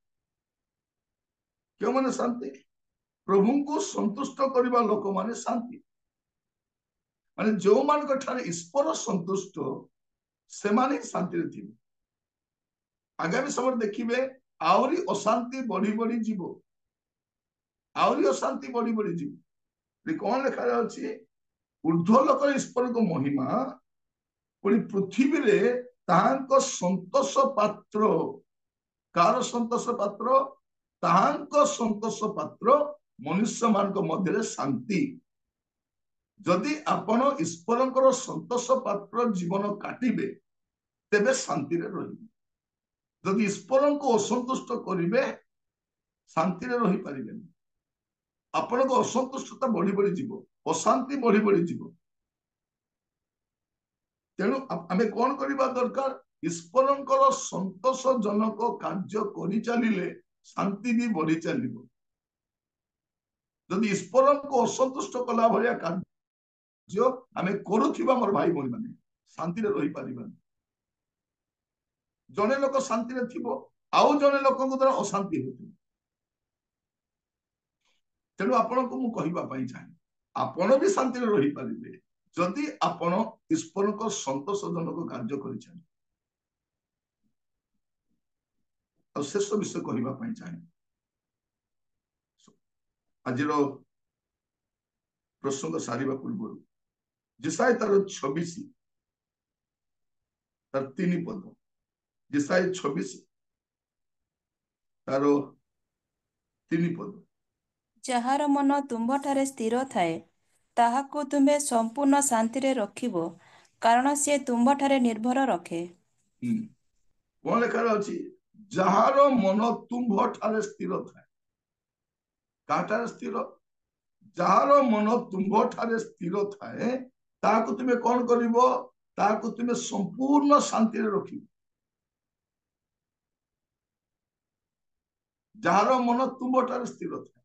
क्यों माने शांति प्रभु को संतुष्ट करबा लोकमान शांति माने जो मान को ठारे ईश्वर संतुष्ट से माने शांति रे थिबे आगामी समय देखिबे आउरी अशांति बढ़ी बढ़ी जीवो आउरी अशांति बढ़ी बढ़ी जीवो कौन लिखा अछि ऊर्ध्वलोक ईश्वर को महिमा पुणी पृथ्वी रे ताहांक संतोष पात्र कार संतोष पात्र ताहांक संतोष पात्र मनुष्य मान मध्य शांति जदि आपण ईश्वर संतोष पात्र जीवन काटिबे तेबे शांति रे रहिबे जदि ईश्वर को असंतुष्ट करिवे शांति रे रही पारिबे आपण को असंतुष्टता बढ़ी बढ़ी जीवो अशांति बढ़ी बढ़ी जीवो तेणु आमे कौन करबा दरकार ईश्वरंकर संतोष जनक कार्य करि चलिले शांति भी बढ़ी चलिबो जदि ईश्वर को असंतुष्ट कला भलिया कार्य आमे करूथिबा मोर भाई बहिनी माने शांति रे रही पारिबानी जने लोक शांति रे थिबो आउ जने लोक को द्वारा अशांति होती तेणु आपण को मु कहिबा पई चाहे आपण भी शांति रे रही पारिबे जदि आपण ईश्वर को संतोषजनक कार्य करिछन और शेष विषय कहिबा पई चाहे आजिरो प्रसंग सारिबा पूर्व जिसाई तार 26 तार 3 पद जिसाई 26 तार 3 पद ଯାହାର ମନ ତୁମ୍ଭଠାରେ ସ୍ଥିର ଥାଏ ତାହାକୁ ତୁମେ ସମ୍ପୂର୍ଣ୍ଣ ଶାନ୍ତିରେ ରଖିବ କାରଣ ସେ ତୁମ୍ଭଠାରେ ନିର୍ଭର ରଖେ कौन लेखा अछि जहार मन तुम्भ ठारे स्थिर थाए काटारे स्थिर जहार मन तुम्भ ठारे स्थिर थाए ताकु तुमे कौन करिवो ताकु तुमे संपूर्ण शांति रे रखिवो जहार मन तुम्भ ठारे स्थिर थाए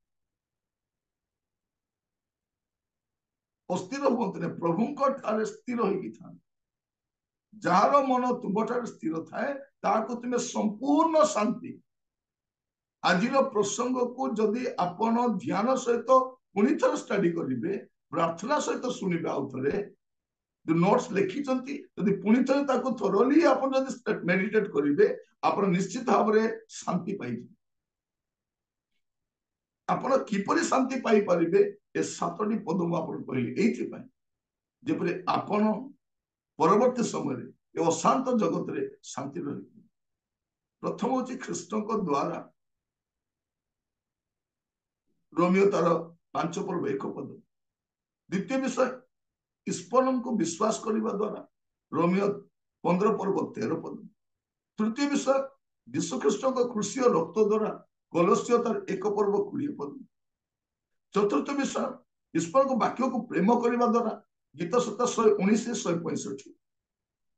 अस्थिर होते प्रभु ठारे स्थिर होगी था जार मन तुम ठारे स्थिर थाए ताकु तुमे संपूर्ण शांति आज प्रसंग को जदि आपण ध्यान सहित पुणी थर स्टडी करेंगे प्रार्थना सहित शुणिबे आउ थे जो नोट्स लिखिंट जदि पुणी थर ताकु थोरली आपण जदि मेडिटेट करेंगे आपण निश्चित भाव में शांति पाई आपण किपरि शांति पाई परिबे ए 7टी पद मु आपण कहली एथि पई जेपरि आपण परवर्ती समय रे ए अशांत जगत रे शांति रही प्रथम होची ख्रीष्ट को द्वारा रोमियो तार 5 पर्व 1 पद द्वितीय विषय ईश्वर को विश्वास करने द्वारा रोमियो 15 पर्व 13 पद तृतीय विषय ଯୀଶୁ ଖ୍ରୀଷ୍ଟଙ୍କ କୃଷି ଓ ରକ୍ତ ଦ୍ୱାରା କଲସ୍ୟ ତାର 1 ପର୍ବ 20 ପଦ। ଚତୁର୍ଥ ବିଷୟ ଈଶ୍ୱରଙ୍କ ବାକ୍ୟକୁ ପ୍ରେମ କରିବା ଦ୍ୱାରା ଗୀତ ସୂତା 119 165।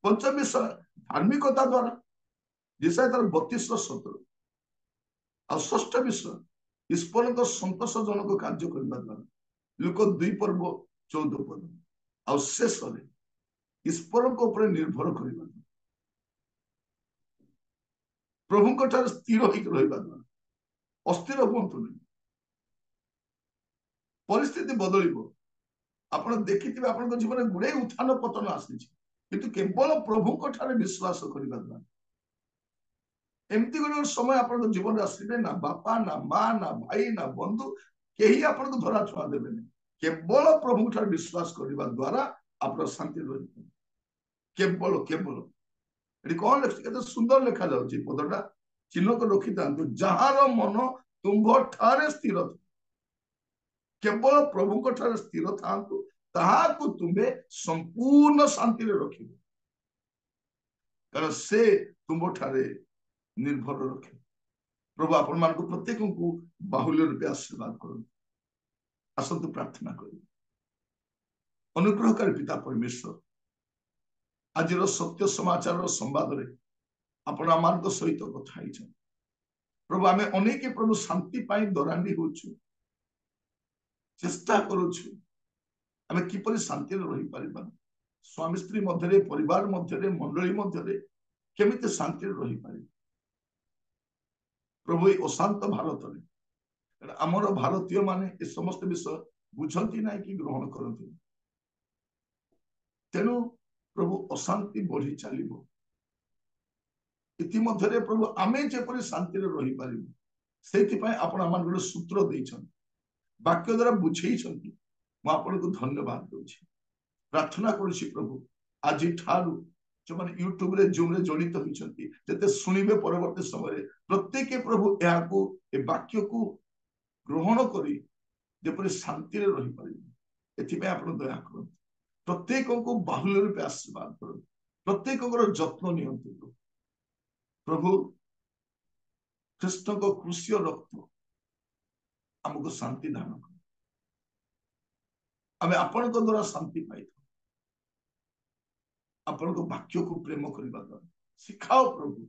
ପଞ୍ଚମ ବିଷୟ ଧାର୍ମିକତା ଦ୍ୱାରା ଯେସାୟା ତାର 32 17। ଆଉ ଷଷ୍ଠ ବିଷୟ ଈଶ୍ୱରଙ୍କ ସନ୍ତୋଷଜନକ କାର୍ଯ୍ୟ କରିବା ଦ୍ୱାରା ଲୁକ 2 ପର୍ବ 14 ପଦ। ଆଉ ଶେଷରେ ଈଶ୍ୱରଙ୍କ ଉପରେ ନିର୍ଭର କରିବା ଦ୍ୱାରା ପ୍ରଭୁଙ୍କ ଠାରେ ସ୍ଥିର ହେଇକି ରହିବା ଦ୍ୱାରା ଅସ୍ଥିର ହୁଅନ୍ତୁ ନାହିଁ। ପରିସ୍ଥିତି ବଦଳିବ। ଆପଣ ଦେଖିଥିବେ ଆପଣଙ୍କ ଜୀବନରେ ଗୁଡ଼େ ଉତ୍ଥାନ ପତନ ଆସିଛି, କିନ୍ତୁ କେବଳ ପ୍ରଭୁଙ୍କ ଠାରେ ବିଶ୍ୱାସ କରିବା ଦ୍ୱାରା ଏମିତି ଗୋଟେ ସମୟ ଆପଣଙ୍କ ଜୀବନରେ ଆସିବେ ନା ବାପା ନା ମା ନା ଭାଇ ନା ବନ୍ଧୁ କେହି ଆପଣଙ୍କୁ ଧରା ଛୁଆ ଦେବେନି। କେବଳ ପ୍ରଭୁଙ୍କ ଠାରେ ବିଶ୍ୱାସ କରିବା ଦ୍ୱାରା ଆପଣ ଶାନ୍ତି ରହିବେ। କେବଳ କେବଳ ଏଠି କଣ ଲେଖୁଛି, କେତେ ସୁନ୍ଦର ଲେଖା ଯାଉଛି ପଦଟା, ଚିହ୍ନ କରି ରଖିଥାନ୍ତୁ। ଯାହାର ମନ ତୁମ୍ଭ ଠାରେ ସ୍ଥିର ଥାଏ। କେବଳ ପ୍ରଭୁଙ୍କ ଠାରେ ସ୍ଥିର ଥାନ୍ତୁ, ତାହାକୁ ତୁମେ ସମ୍ପୂର୍ଣ୍ଣ ଶାନ୍ତିରେ ରଖିବ, କାରଣ ସେ ତୁମ୍ଭ ଠାରେ ନିର୍ଭର ରଖେ। ପ୍ରଭୁ ଆପଣ ମାନଙ୍କୁ ପ୍ରତ୍ୟେକଙ୍କୁ ବାହୁଲ୍ୟ ରୂପେ ଆଶୀର୍ବାଦ କରନ୍ତୁ। ଆସନ୍ତୁ ପ୍ରାର୍ଥନା କରିବୁ। ଅନୁଗ୍ରହକାରୀ ପିତା ପରମେଶ୍ୱର, ଆଜିର ସତ୍ୟ ସମାଚାରର ସମ୍ବାଦରେ ଆପଣ ଆମମାନଙ୍କ ସହିତ କଥା ହେଇଛନ୍ତି। ପ୍ରଭୁ ଆମେ ଅନେକ ପ୍ରଭୁ ଶାନ୍ତି ପାଇଁ ଦରାଣ୍ଡି ହଉଛୁ, ଚେଷ୍ଟା କରୁଛୁ ଆମେ କିପରି ଶାନ୍ତିରେ ରହିପାରିବା। ସ୍ୱାମୀ ସ୍ତ୍ରୀ ମଧ୍ୟରେ, ପରିବାର ମଧ୍ୟରେ, ମଣ୍ଡଳୀ ମଧ୍ୟରେ କେମିତି ଶାନ୍ତିରେ ରହିପାରିବା। ପ୍ରଭୁ ଏଇ ଅଶାନ୍ତ ଭାରତରେ ଆମର ଭାରତୀୟ ମାନେ ଏ ସମସ୍ତ ବିଷୟ ବୁଝନ୍ତି ନାହିଁ କି ଗ୍ରହଣ କରନ୍ତି। ତେଣୁ ପ୍ରଭୁ ଅଶାନ୍ତି ବଢି ଚାଲିବ। ଇତିମଧ୍ୟରେ ପ୍ରଭୁ ଆମେ ଯେପରି ଶାନ୍ତିରେ ରହିପାରିବୁ ସେଇଥିପାଇଁ ଆପଣ ଆମମାନଙ୍କୁ ଗୋଟେ ସୂତ୍ର ଦେଇଛନ୍ତି, ବାକ୍ୟ ଦ୍ୱାରା ବୁଝେଇଛନ୍ତି। ମୁଁ ଆପଣଙ୍କୁ ଧନ୍ୟବାଦ ଦଉଛି, ପ୍ରାର୍ଥନା କରୁଛି ପ୍ରଭୁ ଆଜି ଠାରୁ ଯୋଉମାନେ ୟୁଟ୍ୟୁବରେ ଜୁମରେ ଜଡ଼ିତ ହୋଇଛନ୍ତି, ଯେତେ ଶୁଣିବେ ପରବର୍ତ୍ତୀ ସମୟରେ ପ୍ରତ୍ୟେକ ପ୍ରଭୁ ଏହାକୁ ଏ ବାକ୍ୟକୁ ଗ୍ରହଣ କରି ଯେପରି ଶାନ୍ତିରେ ରହିପାରିବେ ଏଥିପାଇଁ ଆପଣ ଦୟା କରନ୍ତୁ। ପ୍ରତ୍ୟେକଙ୍କୁ ବାହୁଲ୍ୟ ରୂପେ ଆଶୀର୍ବାଦ କରନ୍ତୁ। ପ୍ରତ୍ୟେକଙ୍କର ଯତ୍ନ ନିଅନ୍ତୁ ପ୍ରଭୁ। ଖ୍ରୀଷ୍ଟଙ୍କ କୃଷି ରକ୍ତ ଆମକୁ ଶାନ୍ତି ଦାନ କର। ଆମେ ଆପଣଙ୍କ ଦ୍ୱାରା ଶାନ୍ତି ପାଇଥାଉ। ଆପଣଙ୍କ ବାକ୍ୟକୁ ପ୍ରେମ କରିବା ଦ୍ୱାରା ଶିଖାଅ ପ୍ରଭୁ,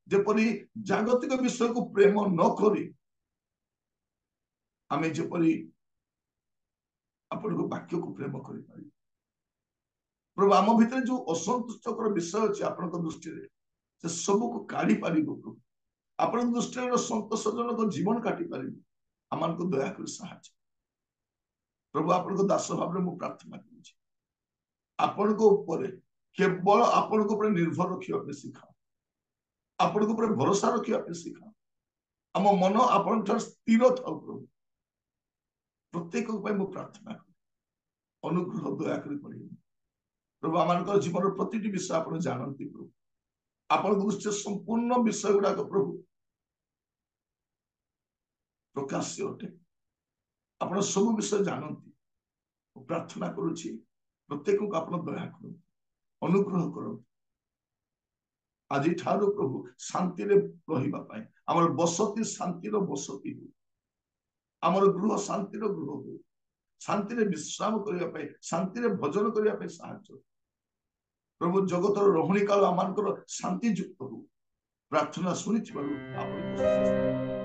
ଯେପରି ଜାଗତିକ ବିଷୟକୁ ପ୍ରେମ ନ କରି ଆମେ ଯେପରି ଆପଣଙ୍କ ବାକ୍ୟକୁ ପ୍ରେମ କରିପାରିବୁ। ପ୍ରଭୁ ଆମ ଭିତରେ ଯୋଉ ଅସନ୍ତୁଷ୍ଟକର ବିଷୟ ଅଛି ଆପଣଙ୍କ ଦୃଷ୍ଟିରେ ସେ ସବୁକୁ କାଢି ପାରିବ ପ୍ରଭୁ। ଆପଣଙ୍କ ଦୃଷ୍ଟିରେ ସନ୍ତୋଷଜନକ ଜୀବନ କାଟି ପାରିବୁ। ଆମମାନଙ୍କୁ ଦୟାକରି ସାହାଯ୍ୟ ପ୍ରଭୁ। ଆପଣଙ୍କ ଦାସ ଭାବରେ ମୁଁ ପ୍ରାର୍ଥନା କରୁଛି, ଆପଣଙ୍କ ଉପରେ କେବଳ ଆପଣଙ୍କ ଉପରେ ନିର୍ଭର ରଖିବା ପାଇଁ ଶିଖାଅ, ଆପଣଙ୍କ ଉପରେ ଭରସା ରଖିବା ପାଇଁ ଶିଖାଅ। ଆମ ମନ ଆପଣଙ୍କ ଠାରୁ ସ୍ଥିର ଥାଉ ପ୍ରଭୁ। ପ୍ରତ୍ୟେକ ପାଇଁ ମୁଁ ପ୍ରାର୍ଥନା କରେ, ଅନୁଗ୍ରହ ଦୟାକରି କରିବେ ପ୍ରଭୁ। ଆମମାନଙ୍କର ଜୀବନର ପ୍ରତିଟି ବିଷୟ ଆପଣ ଜାଣନ୍ତି ପ୍ରଭୁ। ଆପଣଙ୍କ ଦୃଷ୍ଟିରେ ସମ୍ପୂର୍ଣ୍ଣ ବିଷୟ ଗୁଡାକ ପ୍ରଭୁ ପ୍ରକାଶ୍ୟ ଅଟେ। ଆପଣ ସବୁ ବିଷୟ ଜାଣନ୍ତି। ମୁଁ ପ୍ରାର୍ଥନା କରୁଛି ପ୍ରତ୍ୟେକଙ୍କୁ ଆପଣ ଦୟା କରନ୍ତୁ, ଅନୁଗ୍ରହ କରନ୍ତୁ। ଆଜି ଠାରୁ ପ୍ରଭୁ ଶାନ୍ତିରେ ରହିବା ପାଇଁ ଆମର ବସତି ଶାନ୍ତିର ବସତି ହଉ, ଆମର ଗୃହ ଶାନ୍ତିର ଗୃହ ହଉ, ଶାନ୍ତିରେ ବିଶ୍ରାମ କରିବା ପାଇଁ, ଶାନ୍ତିରେ ଭଜନ କରିବା ପାଇଁ ସାହାଯ୍ୟ ପ୍ରଭୁ। ଜଗତର ରହଣୀ କାଳ ଆମମାନଙ୍କର ଶାନ୍ତି ଯୁକ୍ତ ହଉ। ପ୍ରାର୍ଥନା ଶୁଣିଥିବାରୁ ଆପଣଙ୍କୁ